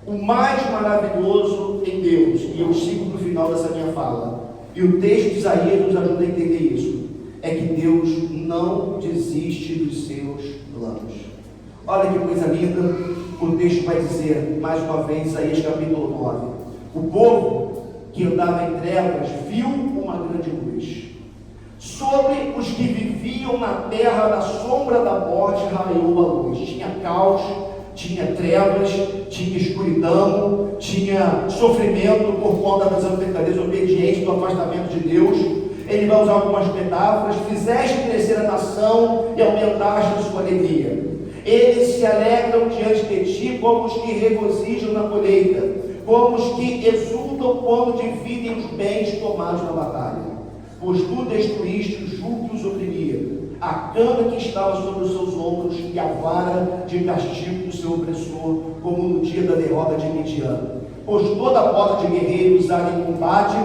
o mais maravilhoso em Deus, e eu sigo para o final dessa minha fala, e o texto de Isaías nos ajuda a entender isso, é que Deus não desiste dos seus planos. Olha que coisa linda, o texto vai dizer, mais uma vez, Isaías capítulo 9, o povo que andava em trevas viu uma grande luz. Sobre os que viviam na terra da sombra da morte raiou a luz. Tinha caos, tinha trevas, tinha escuridão, tinha sofrimento por conta da desobediência, do afastamento de Deus. Ele vai usar algumas metáforas: fizeste crescer a nação e aumentaste a sua alegria. Eles se alegram diante de ti como os que regozijam na colheita, como os que exultam quando dividem os bens tomados na batalha. Pois tu destruíste o jugo que os oprimia, a cana que estava sobre os seus ombros e a vara de castigo do seu opressor, como no dia da derrota de Midian. Pois toda a bota de guerreiro usada em combate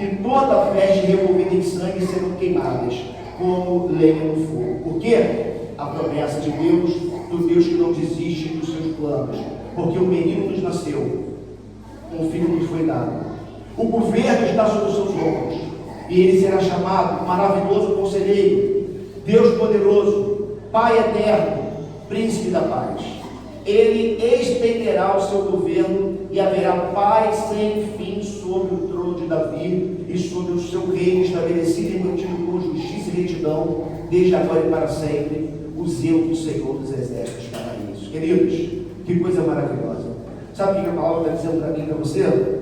e toda a veste revolvida em sangue serão queimadas, como lenha no fogo. Por quê? A promessa de Deus, do Deus que não desiste dos seus planos. Porque o menino nos nasceu, um filho nos foi dado. O governo está sobre os seus ombros, e ele será chamado Maravilhoso Conselheiro, Deus Poderoso, Pai Eterno, Príncipe da Paz. Ele estenderá o seu governo e haverá paz sem fim sobre o trono de Davi e sobre o seu reino estabelecido e mantido com justiça e retidão, desde agora e para sempre. O zelo do Senhor dos Exércitos fará isso. Queridos, que coisa maravilhosa. Sabe o que a palavra está dizendo para mim e para você?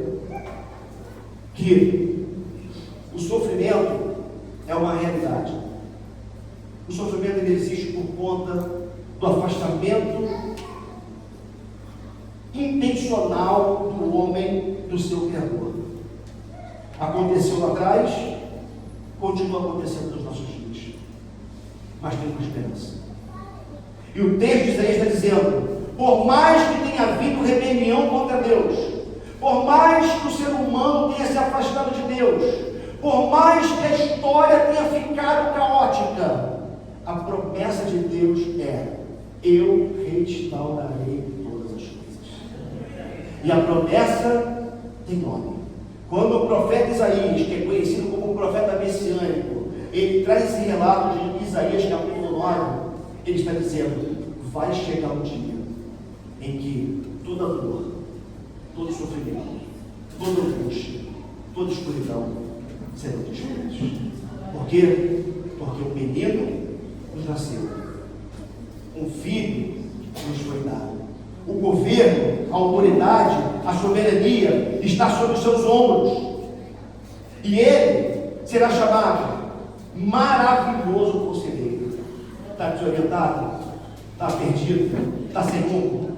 Que o sofrimento é uma realidade. O sofrimento ele existe por conta do afastamento intencional do homem do seu Criador. Aconteceu lá atrás, continua acontecendo nos nossos dias, mas tem uma esperança. E o texto de Isaías está dizendo: por mais que tenha havido rebelião contra Deus, por mais que o ser humano tenha se afastado de Deus, por mais que a história tenha ficado caótica, a promessa de Deus é: eu restaurarei todas as coisas. E a promessa tem nome. Quando o profeta Isaías, que é conhecido como o profeta messiânico, ele traz esse relato de Isaías capítulo 9, ele está dizendo: vai chegar um dia em que toda dor, todo sofrimento, toda angústia, toda escuridão serão desfeitos. Por quê? Porque o menino nos nasceu, um filho nos foi dado. O governo, a autoridade, a soberania está sobre os seus ombros. E ele será chamado Maravilhoso Conselheiro. Está desorientado? Está perdido? Está sem rumo?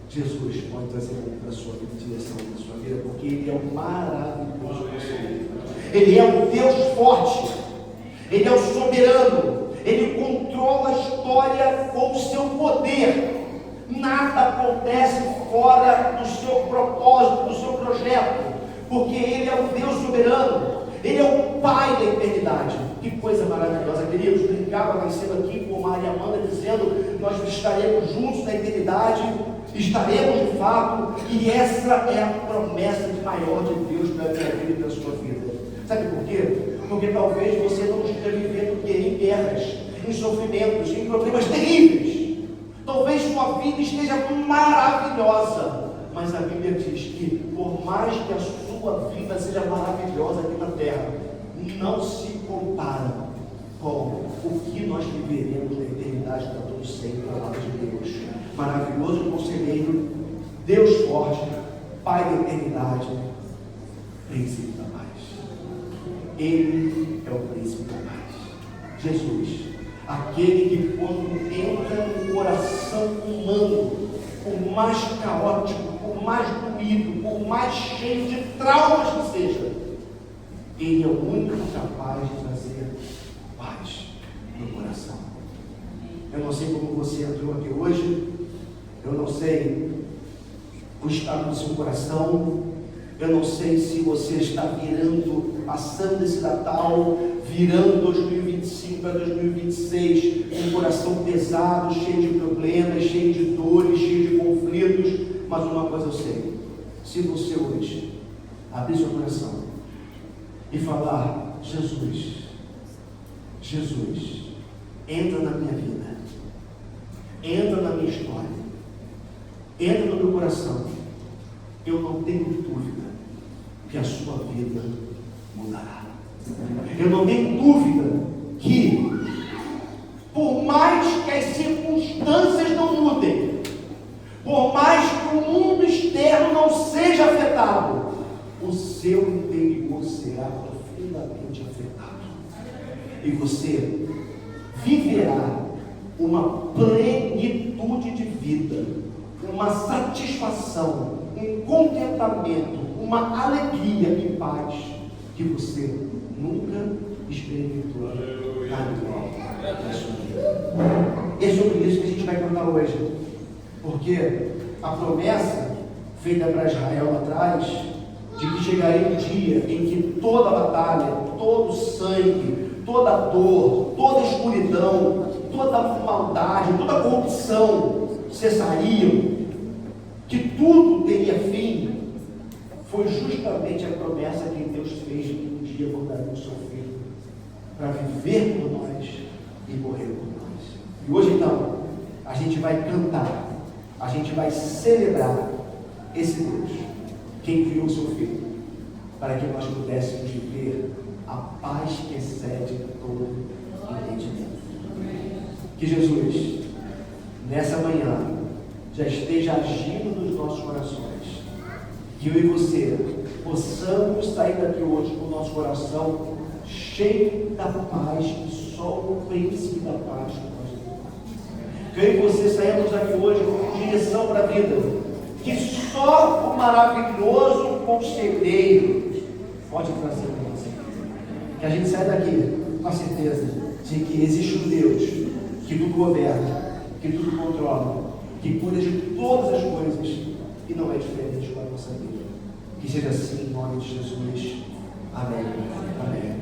Jesus pode trazer rumo para a sua vida, direção para a sua vida, porque Ele é o maravilhoso Conselheiro. Ele é o Deus forte. Ele é o soberano. Ele controla a história com o seu poder. Nada acontece fora do seu propósito, do seu projeto, porque Ele é o Deus soberano. Ele é o Pai da eternidade. Que coisa maravilhosa, queridos. Brincava lá em cima aqui com Maria Amanda, dizendo: nós estaremos juntos na eternidade, estaremos de fato, e essa é a promessa maior de Deus para a minha vida e para a sua vida. Sabe por quê? Porque talvez você não esteja vivendo em guerras, em sofrimentos, em problemas terríveis. Talvez sua vida esteja maravilhosa, mas a Bíblia diz que por mais que a sua vida seja maravilhosa aqui na terra, não se compara com o que nós viveremos na eternidade para todos sempre, a palavra de Deus. Maravilhoso Conselheiro, Deus forte, Pai da eternidade, Príncipe da paz. Ele é o Príncipe da paz. Jesus, aquele que quando entra no coração humano, por mais caótico, por mais doído, por mais cheio de traumas que seja, Ele é o único capaz de trazer paz no coração. Eu não sei como você entrou aqui hoje, eu não sei o estado do seu coração, eu não sei se você está virando, passando esse Natal, virando 2025 para 2026, com um coração pesado, cheio de problemas, cheio de dores, cheio de conflitos, mas uma coisa eu sei: se você hoje abrir seu coração e falar: Jesus, Jesus, entra na minha vida, entra na minha história, entra no meu coração, eu não tenho dúvida que a sua vida mudará. Eu não tenho dúvida que, por mais que as circunstâncias não mudem, por mais que o mundo externo não seja afetado, o seu interior será profundamente afetado. E você viverá uma plenitude vida, uma satisfação, um contentamento, uma alegria e paz que você nunca experimentou na sua vida. É sobre isso que a gente vai cantar hoje, porque a promessa feita para Israel lá atrás, de que chegaria um dia em que toda batalha, todo sangue, toda dor, toda escuridão, toda maldade, toda corrupção cessariam, que tudo teria fim, foi justamente a promessa que Deus fez que um dia mandaria o seu Filho para viver por nós e morrer por nós. E hoje então, a gente vai cantar, a gente vai celebrar esse Deus que enviou o seu Filho para que nós pudéssemos viver a paz que excede todo entendimento. Que Jesus, nessa manhã, já esteja agindo nos nossos corações. Que eu e você possamos sair daqui hoje com o nosso coração cheio da paz que só o príncipe da paz pode dar. Que eu e você saímos daqui hoje com direção para a vida, que só o maravilhoso conselheiro pode trazer para você. Que a gente saia daqui com a certeza de que existe um Deus que tudo governa, que tudo controla, que cuida de todas as coisas e não é diferente com a nossa vida. Que seja assim em nome de Jesus. Amém. Amém.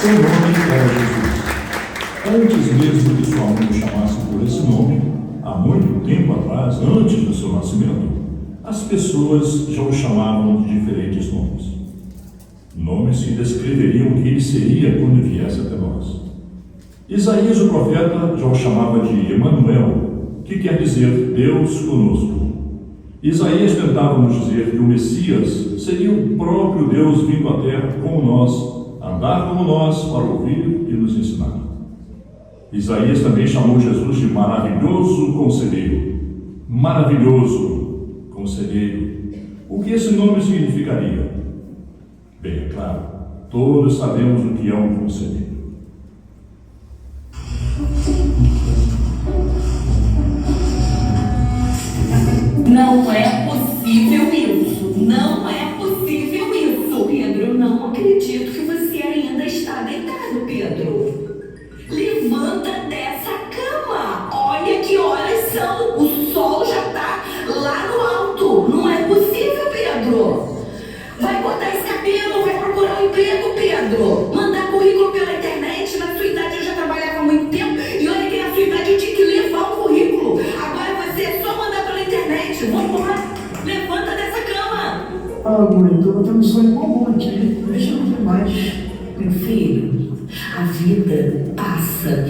Seu nome era Jesus. Antes mesmo que sua mãe o chamasse por esse nome, há muito tempo atrás, antes do seu nascimento, as pessoas já o chamavam de diferentes nomes. Nomes que descreveriam o que ele seria quando viesse até nós. Isaías, o profeta, já o chamava de Emanuel, que quer dizer Deus conosco. Isaías tentava nos dizer que o Messias seria o próprio Deus vindo à terra como nós, andar como nós para ouvir e nos ensinar. Isaías também chamou Jesus de maravilhoso conselheiro. Maravilhoso conselheiro. O que esse nome significaria? Bem, é claro, todos sabemos o que é um conselheiro. Não é possível isso. Não é possível isso. Pedro, eu não acredito que você ainda está deitado, Pedro. Levanta dessa cama. Olha que horas são. O sol já está lá no alto. Não é possível, Pedro. Vai botar esse cabelo, vai procurar um emprego, Pedro. Mandar currículo pela internet. Na sua idade eu já trabalhava há muito tempo. E olha que na sua idade eu tinha que levar o currículo. Agora você é só mandar pela internet. Vamos lá. Levanta dessa cama. Ah, mãe, eu tô tendo um sonho bom aqui. Deixa eu ver mais. Meu filho, a vida passa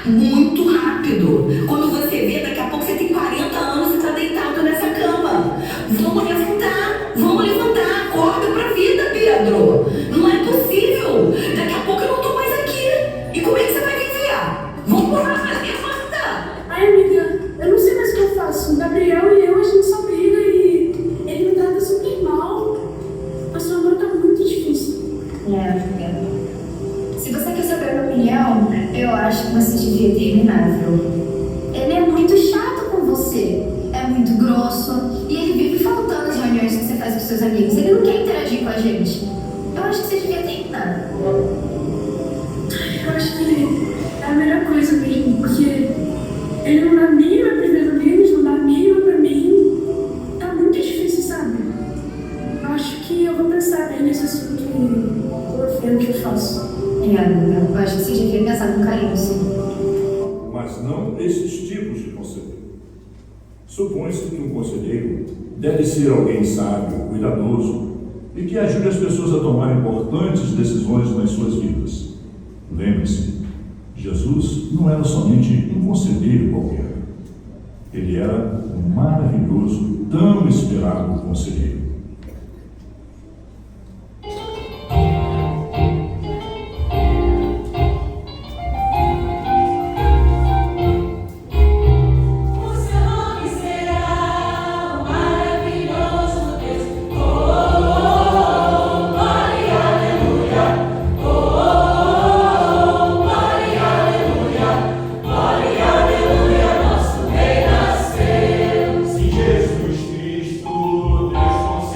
muito rápido. Quando você vê, daqui a pouco você tem 40 anos e está deitado nessa cama. Vamos levantar, acorda pra vida, Pedro. Não é possível. Daqui a pouco eu não tô mais aqui. E como é que você vai viver? Vamos lá, levanta. Ai, amiga, eu não sei mais o que eu faço. O Gabriel e eu, a gente só briga e ele me trata super mal. A sua mãe tá muito difícil. Amiga. Se você quer saber a minha opinião, eu acho que você devia terminar, viu? Ele é muito chato com você. É muito grosso. E ele vive faltando as reuniões que você faz com seus amigos. Ele não quer interagir com a gente. Eu acho que você devia terminar. Eu acho que é a melhor coisa mesmo, porque ele não dá mínima pros meus amigos, não dá mínima pra mim. Tá muito difícil, sabe? Eu acho que eu vou pensar bem nesse assunto e vou ver o que eu faço. Amiga, eu acho que você devia pensar com carinho, sim. Mas não esses tipos de conselheiro. Supõe-se que um conselheiro deve ser alguém sábio, cuidadoso e que ajude as pessoas a tomar importantes decisões nas suas vidas. Lembre-se, Jesus não era somente um conselheiro qualquer. Ele era um maravilhoso, tão esperado conselheiro. Jesus Cristo, Deus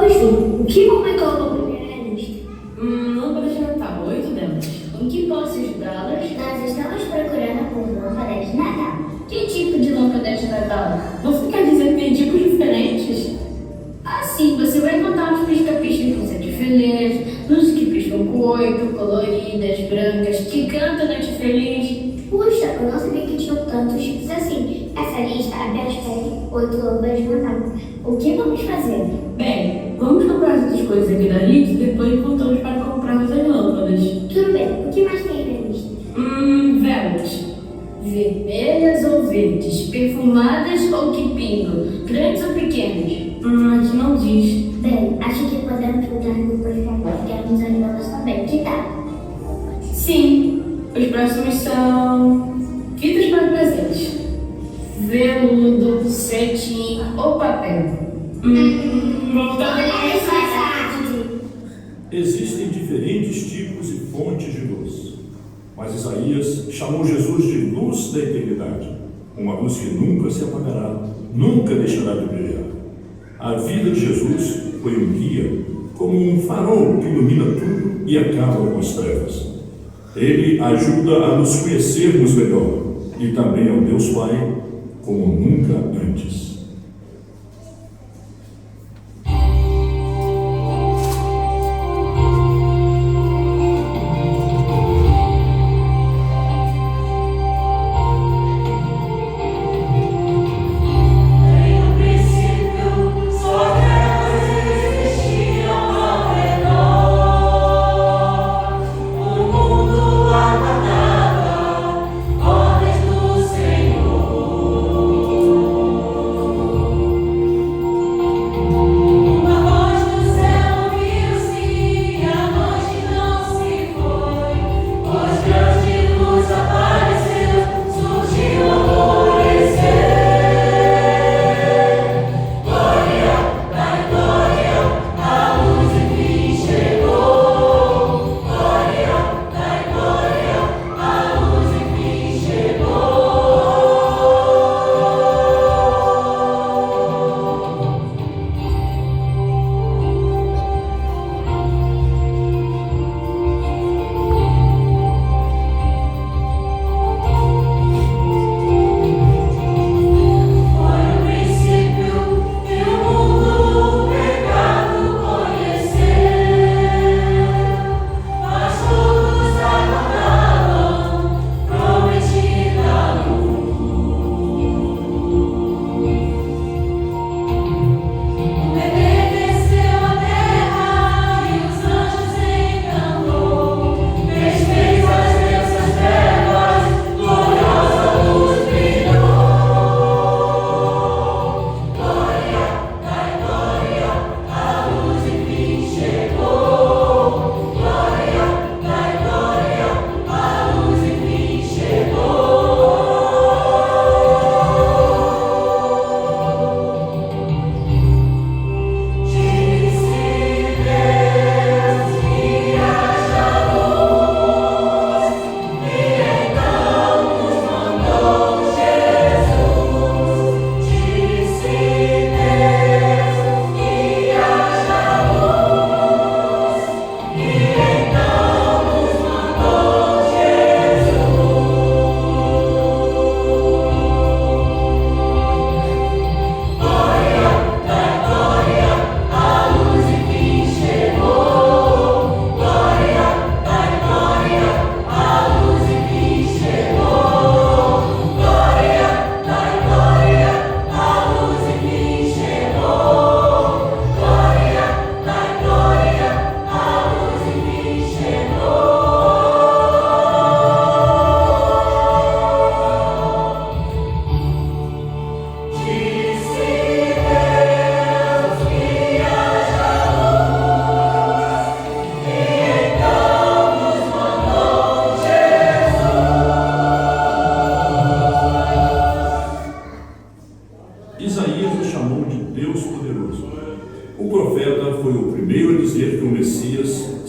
Poxa, o que mamãe colocou primeiro na lista? Lâmpada de Natal, 8 delas. Em que posso ajudá-las? Nós estamos procurando por lâmpada de Natal. Que tipo de lâmpada de Natal? Você quer dizer que tem tipos diferentes? Assim, você vai encontrar uns pisca-pisca com 7 fileiras, uns que piscam com 8, coloridas, brancas, que cantam noite feliz. Puxa, eu não sabia que tinham tantos tipos assim. Essa lista apenas pede 8 lâmpadas de Natal. O que vamos fazer? Bem, vamos comprar essas coisas aqui da lista e depois voltamos para comprarmos as lâmpadas. Tudo bem, o que mais tem na lista? Velas. Vermelhas ou verdes, perfumadas ou que pingam, grandes ou pequenas? Aqui não diz. Bem, acho que podemos botar roupas para queremos ajudá-las também. Que tal? Sim, os próximos são fitas para presentes, veludo, cetim ou papel. Podemos mais tarde. Existem diferentes tipos e fontes de luz, mas Isaías chamou Jesus de luz da eternidade, uma luz que nunca se apagará, nunca deixará de brilhar. A vida de Jesus foi um guia, como um farol que ilumina tudo e acaba com as trevas. Ele ajuda a nos conhecermos melhor e também ao Deus Pai como nunca antes.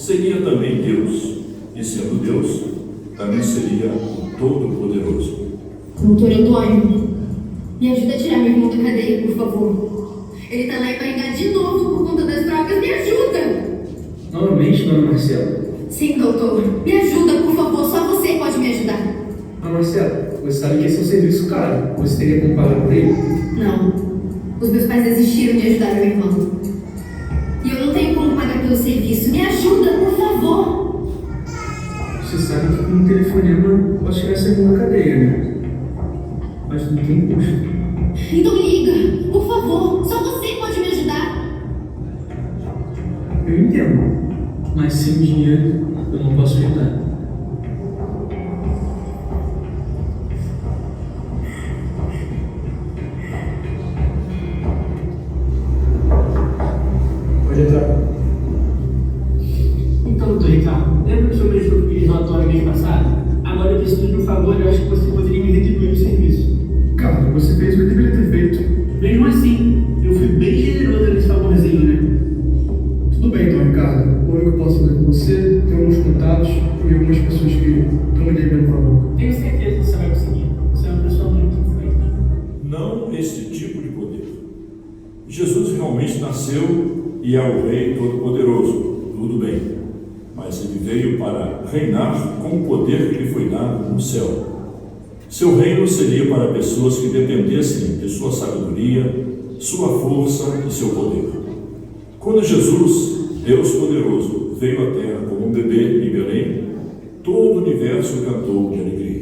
seria também Deus, e sendo Deus, também seria o Todo-Poderoso. Doutor Antônio, me ajuda a tirar meu irmão da cadeia, por favor. Ele tá lá e vai entrar de novo por conta das drogas, me ajuda! Novamente, dona Marcela. Sim, doutor. Me ajuda, por favor. Só você pode me ajudar. Dona Marcela, você sabe que esse é um serviço caro. Você teria como pagar por ele? Não. Os meus pais desistiram de ajudar meu irmão. E eu não tenho como pagar pelo serviço. Me ajuda, por favor. Você sabe que com um telefonema pode tirar essa irmã da cadeia, né? Mas não tem custo. Então liga, por favor. Só você pode me ajudar. Eu entendo. Mas sem dinheiro eu não posso ajudar. Pode entrar. Então, doutor Ricardo, lembra que o senhor me ajudou com aquele relatório mês passado? Agora eu preciso de um favor e eu acho que você poderia me retribuir o serviço. Cara, você fez o que deveria ter feito. Mesmo assim, eu fui bem generoso nesse favorzinho, né? Tudo bem, então, Ricardo. O que eu posso fazer com você, tem alguns contatos e algumas pessoas que estão me devendo um favor. Tenho certeza que você vai conseguir. Você é uma pessoa muito influente. Não esse tipo de poder. Jesus realmente nasceu e é o Rei Todo-Poderoso, tudo bem, mas ele veio para reinar com o poder que lhe foi dado no céu. Seu reino seria para pessoas que dependessem de sua sabedoria, sua força e seu poder. Quando Jesus, Deus poderoso, veio à terra como um bebê em Belém, todo o universo cantou de alegria.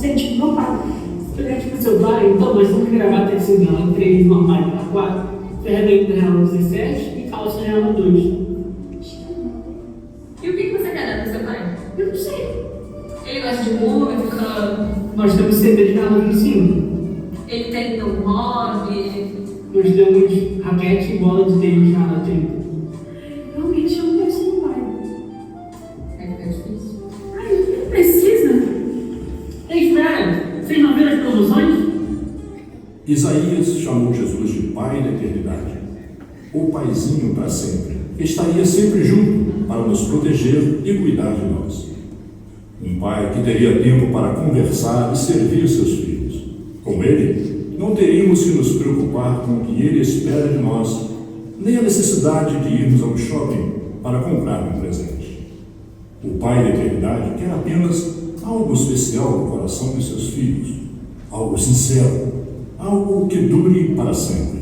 Gente, vamos parar. Eu quero que o seu pai, então, nós vamos gravar até esse vídeo em 3, normal, para 4, ferramenta real no 17 e calça real no 2. E o que você quer dar pro seu pai? Eu não sei. Ele gosta de música, nós temos CDs na luz em cima. Ele tem um hobby. Nós demos raquete e bola de tênis na tribo. Realmente eu não conheço meu pai. É difícil. Ai, não precisa. Ei, espera! Vocês não viram as promoções? Isaías chamou Jesus de Pai da eternidade, o Paizinho para sempre, que estaria sempre junto para nos proteger e cuidar de nós. Um pai que teria tempo para conversar e servir seus filhos. Com ele, não teríamos que nos preocupar com o que ele espera de nós, nem a necessidade de irmos ao shopping para comprar um presente. O Pai da eternidade quer apenas algo especial no coração de seus filhos, algo sincero, algo que dure para sempre.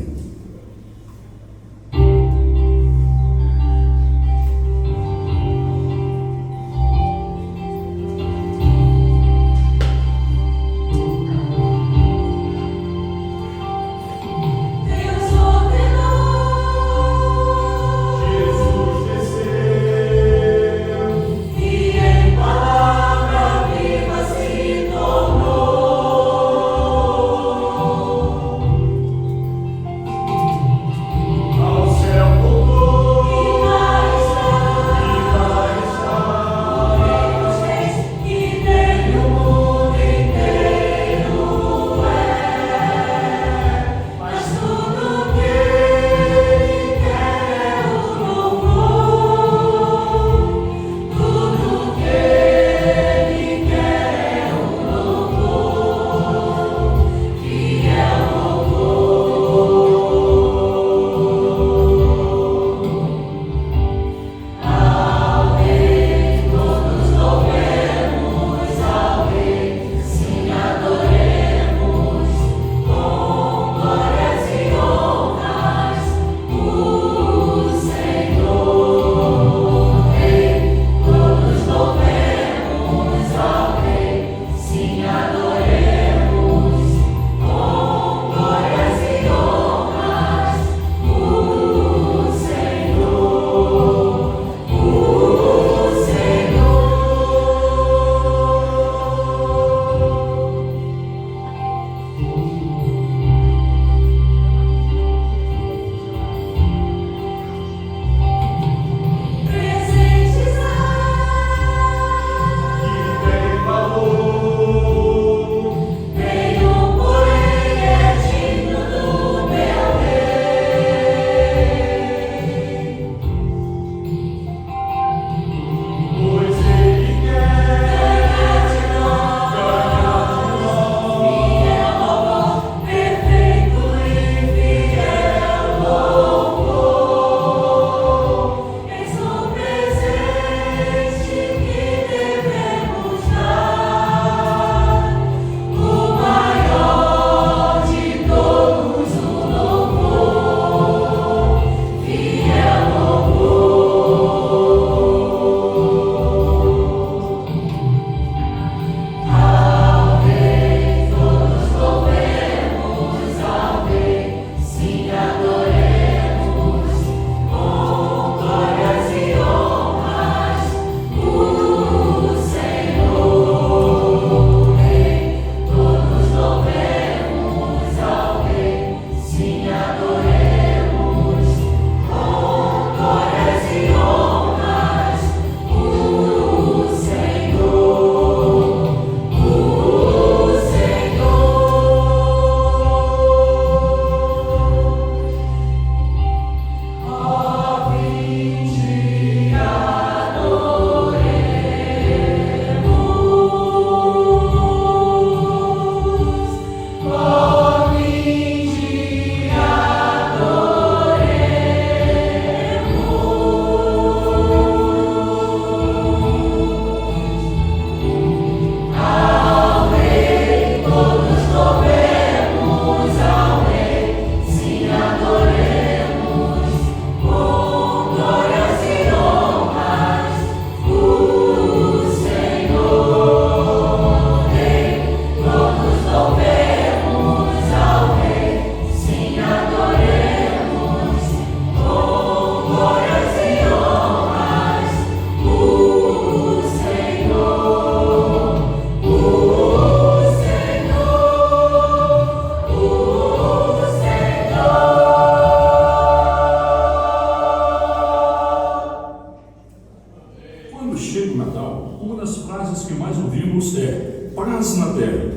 terra.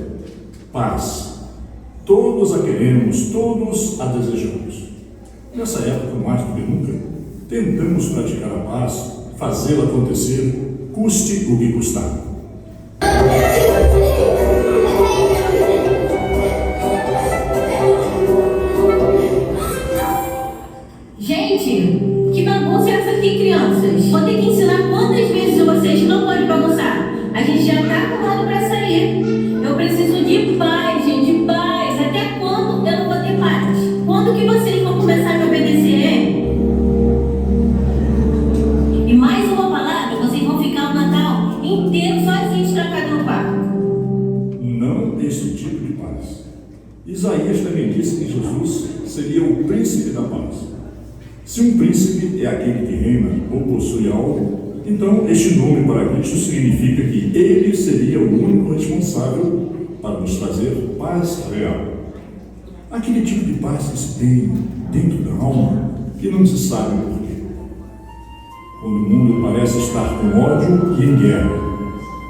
Paz. Todos a queremos, todos a desejamos. Nessa época, mais do que nunca, tentamos praticar a paz, fazê-la acontecer, custe o que custar. Gente, que bagunça é essa aqui, crianças? Vou ter que ensinar quantas vezes vocês não podem bagunçar. A gente já tá arrumado pra sair. Eu preciso de paz, gente, de paz. Até quando eu não vou ter paz? Quando que vocês vão começar a me obedecer, hein? E mais uma palavra, vocês vão ficar o Natal inteiro sozinhos trancados no quarto. Não esse tipo de paz. Isaías também disse que Jesus seria o príncipe da paz. Se um príncipe é aquele que reina ou possui algo, então este nome para Cristo significa que ele seria o único responsável para nos trazer paz real. Aquele tipo de paz que se tem dentro da alma que não se sabe porquê. Quando o mundo parece estar com ódio e em guerra,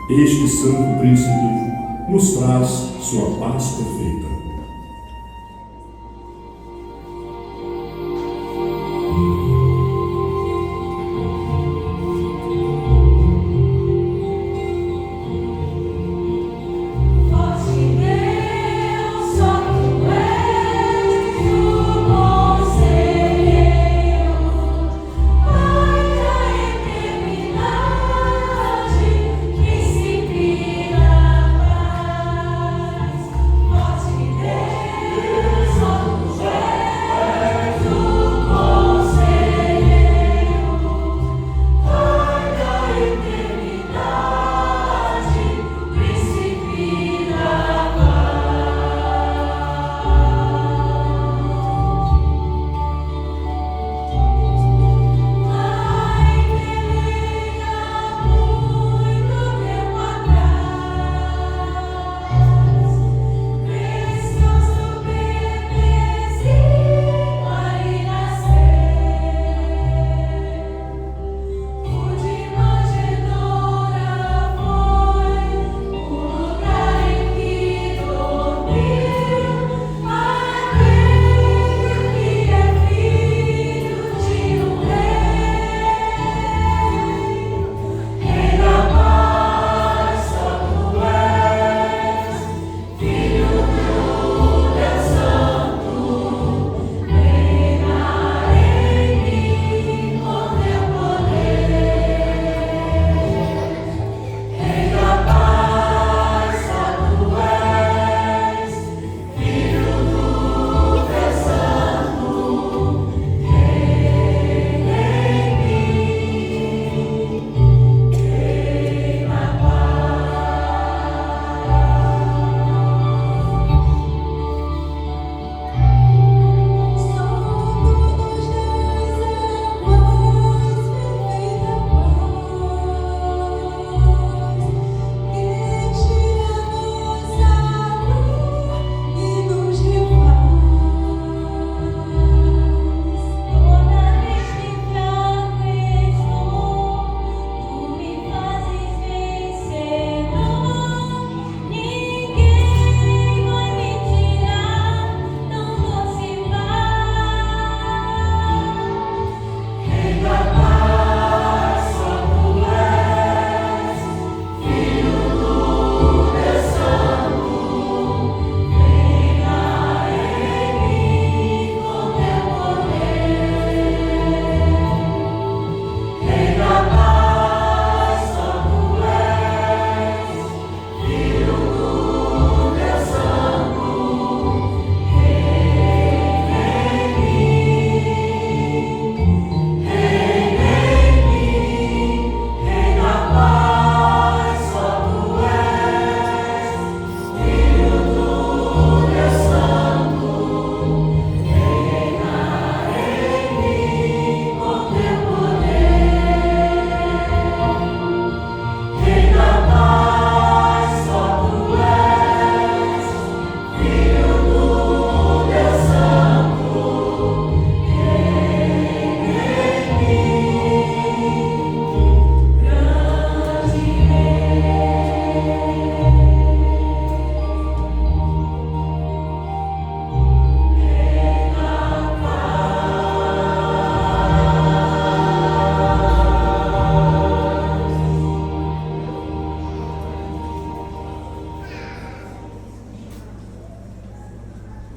este santo príncipe nos traz sua paz perfeita. Forte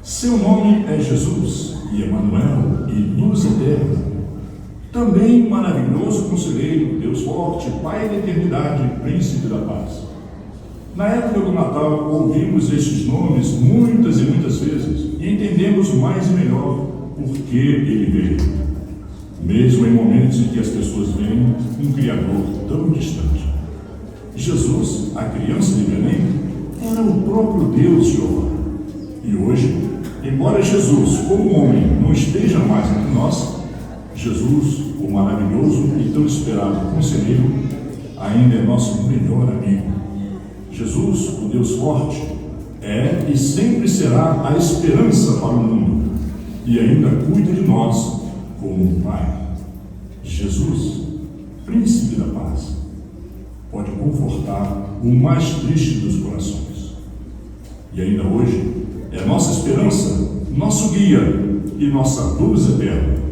Seu nome é Jesus, e Emanuel, e luz eterna. Também maravilhoso conselheiro, Deus forte, Pai da eternidade, príncipe da paz. Na época do Natal, ouvimos estes nomes muitas e muitas vezes e entendemos mais e melhor por que ele veio. Mesmo em momentos em que as pessoas veem um Criador tão distante. Jesus, a criança de Belém, era o próprio Deus Jeová. E hoje, embora Jesus, como homem, não esteja mais entre nós, Jesus, o maravilhoso e tão esperado conselheiro, ainda é nosso melhor amigo. Jesus, o Deus forte, é e sempre será a esperança para o mundo e ainda cuida de nós como um Pai. Jesus, príncipe da paz, pode confortar o mais triste dos corações. E ainda hoje é nossa esperança, nosso guia e nossa luz eterna.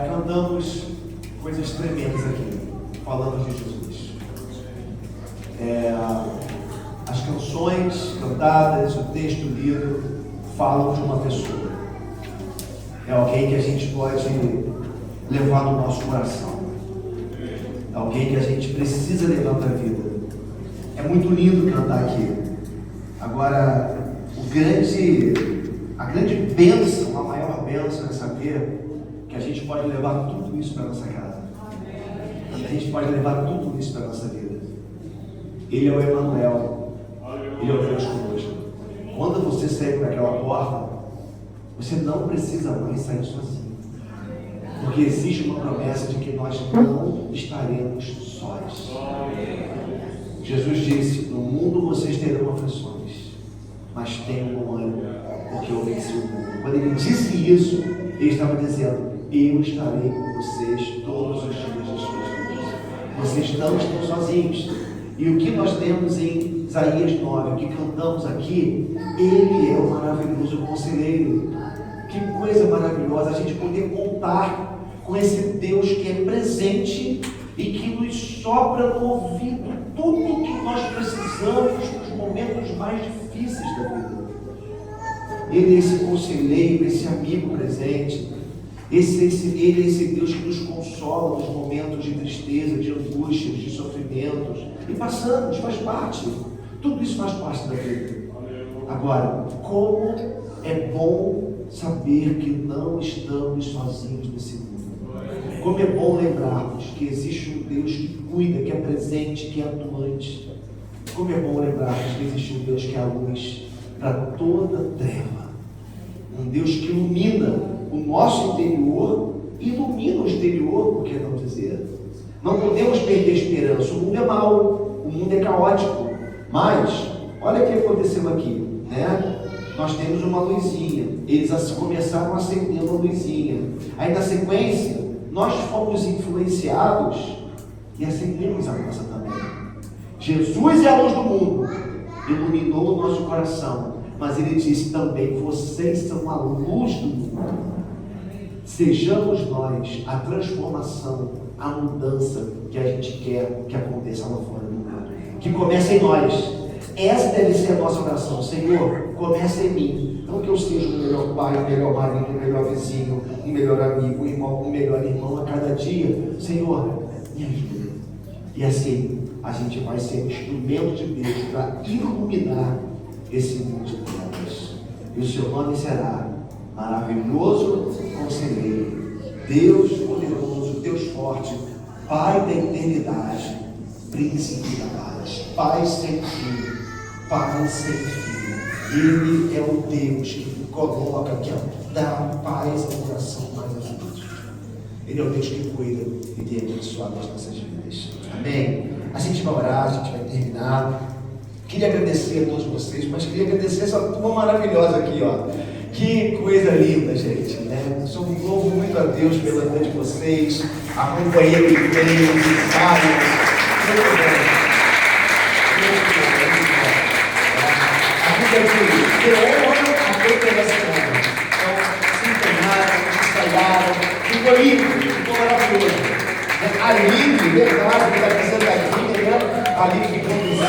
Cantamos coisas tremendas aqui, falando de Jesus. As canções cantadas, o texto lido, falam de uma pessoa. É alguém que a gente pode levar no nosso coração. É alguém que a gente precisa levar para a vida. É muito lindo cantar aqui. Agora, a grande bênção, a maior bênção é saber que a gente pode levar tudo isso para a nossa casa. A gente pode levar tudo isso para a nossa vida. Ele é o Emanuel. Ele é o Deus conosco. Quando você sair por aquela porta, você não precisa mais sair sozinho. Porque existe uma promessa de que nós não estaremos sós. Jesus disse: no mundo vocês terão aflições, mas tenham bom ânimo, porque eu venci o mundo. Quando ele disse isso, ele estava dizendo: eu estarei com vocês todos os dias de suas vidas. Vocês não estão sozinhos. E o que nós temos em Isaías 9, o que cantamos aqui, ele é o maravilhoso conselheiro. Que coisa maravilhosa a gente poder contar com esse Deus que é presente e que nos sopra no ouvido tudo o que nós precisamos nos momentos mais difíceis da vida. Ele é esse conselheiro, esse amigo presente. Ele é esse Deus que nos consola nos momentos de tristeza, de angústias, de sofrimentos. E passamos, faz parte. Tudo isso faz parte da vida. Agora, como é bom saber que não estamos sozinhos nesse mundo. Como é bom lembrarmos que existe um Deus que cuida, que é presente, que é atuante. Como é bom lembrarmos que existe um Deus que é a luz para toda a treva. Um Deus que ilumina o nosso interior, ilumina o exterior, por que não dizer? Não podemos perder a esperança. O mundo é mau, o mundo é caótico. Mas, olha o que aconteceu aqui, né? Nós temos uma luzinha. Eles começaram acendendo a luzinha. Aí na sequência, nós fomos influenciados e acendemos a nossa também. Jesus é a luz do mundo, iluminou o nosso coração, mas ele disse também: vocês são a luz do mundo. Sejamos nós a transformação, a mudança que a gente quer que aconteça lá fora do mundo, que comece em nós. Essa deve ser a nossa oração: Senhor, comece em mim. Não que eu seja o melhor pai, o melhor marido, o melhor vizinho, o melhor amigo, o melhor irmão a cada dia. Senhor, me ajuda. E assim a gente vai ser um instrumento de Deus para iluminar esse mundo de trevas. E o seu nome será Maravilhoso Conselheiro, Deus Poderoso, Deus Forte, Pai da Eternidade, Príncipe da Paz, Pai sem fim, Pai sem fim. Ele é o Deus que coloca, que dá paz ao coração mais aflito. Ele é o Deus que cuida e tem abençoado as nossas vidas. Amém? A gente vai orar, a gente vai terminar. Queria agradecer a todos vocês, mas queria agradecer essa turma maravilhosa aqui, ó. Que coisa linda, gente, né? Sou louvo muito a Deus pela vida de vocês, a companhia que tem, os ensaios. Muito bom. A honra a toda essa semana. Então, se internaram, ensaiaram, ficou lindo, ficou maravilhoso. A Aline, verdade, que está pensando aqui, né? A Aline que conduziu.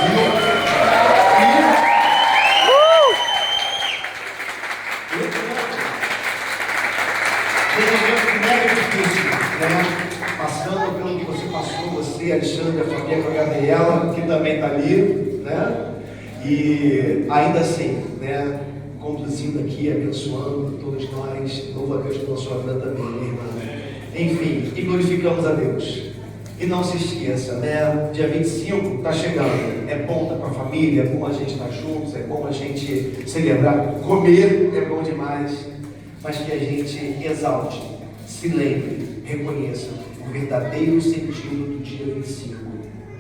Passando pelo que você passou, você, Alexandre, a família com a Gabriela, que também está ali, né? E ainda assim, né? Conduzindo aqui, abençoando todos nós, louvo a Deus pela sua vida também, minha irmã. Enfim, e glorificamos a Deus. E não se esqueça, né? Dia 25 está chegando. É bom estar com a família, é bom a gente estar juntos, é bom a gente celebrar, comer, é bom demais. Mas que a gente exalte, se lembre, reconheça o verdadeiro sentido do dia 25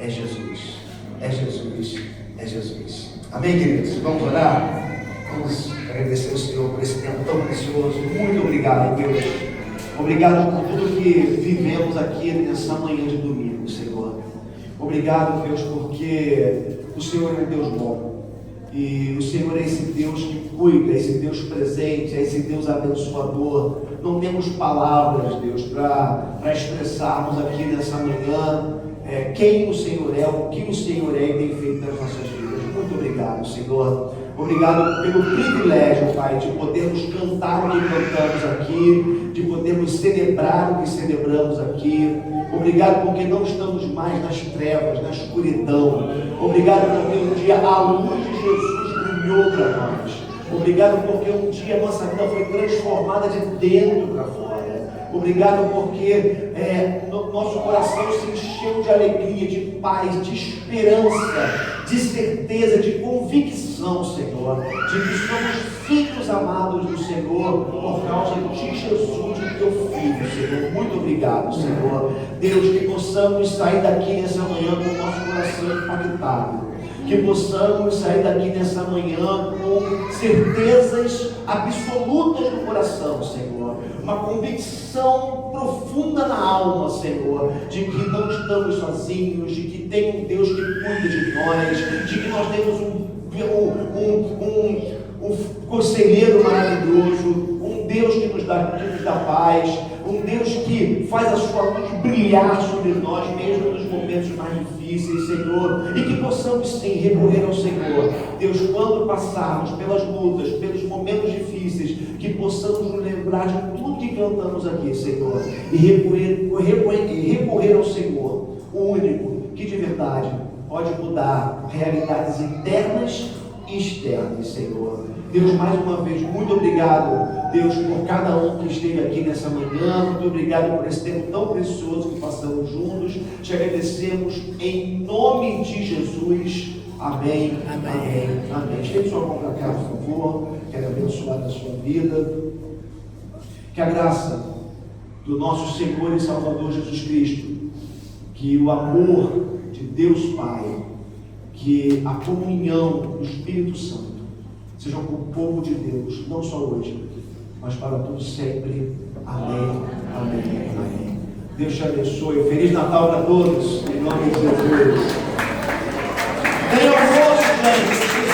é Jesus. É Jesus. É Jesus. Amém, queridos? Vamos orar? Vamos agradecer ao Senhor por esse tempo tão precioso. Muito obrigado, Deus. Obrigado por tudo que vivemos aqui nessa manhã de domingo, Senhor. Obrigado, Deus, porque o Senhor é um Deus bom. E o Senhor é esse Deus que cuida, é esse Deus presente, é esse Deus abençoador. Não temos palavras, Deus, para expressarmos aqui nessa manhã quem o Senhor é, o que o Senhor é e tem feito nas nossas vidas. Muito obrigado, Senhor. Obrigado pelo privilégio, Pai, de podermos cantar o que cantamos aqui, de podermos celebrar o que celebramos aqui. Obrigado porque não estamos mais nas trevas, na escuridão. Obrigado porque um dia a luz de Jesus brilhou para nós. Obrigado porque um dia a nossa vida foi transformada de dentro para fora. Obrigado porque nosso coração se encheu de alegria, de paz, de esperança, de certeza, de convicção, Senhor, de que somos filhos amados do Senhor por causa de Jesus, o teu Filho, Senhor. Muito obrigado, Senhor. Deus, que possamos sair daqui nessa manhã com o nosso coração impactado. que possamos sair daqui nessa manhã com certezas absolutas no coração, Senhor, uma convicção profunda na alma, Senhor, de que não estamos sozinhos, de que tem um Deus que cuida de nós, de que nós temos um conselheiro maravilhoso, um Deus que nos dá paz, um Deus que faz a sua luz brilhar sobre nós, mesmo nos momentos mais difíceis, Senhor, e que possamos sim recorrer ao Senhor. Deus, quando passarmos pelas lutas, pelos momentos difíceis, que possamos nos lembrar de tudo que cantamos aqui, Senhor, e recorrer ao Senhor, o único que de verdade pode mudar realidades internas e externas, Senhor. Deus, mais uma vez, muito obrigado, Deus, por cada um que esteve aqui nessa manhã. Muito obrigado por esse tempo tão precioso que passamos juntos. Te agradecemos em nome de Jesus. Amém. Amém. Amém. Estende sua mão para cá, por favor. Quero abençoar a sua vida. Que a graça do nosso Senhor e Salvador Jesus Cristo, que o amor de Deus Pai, que a comunhão do Espírito Santo sejam com o povo de Deus, não só hoje, mas para todos sempre. Amém, amém, amém. Deus te abençoe. Feliz Natal para todos, em nome de Jesus. Tenham força, gente.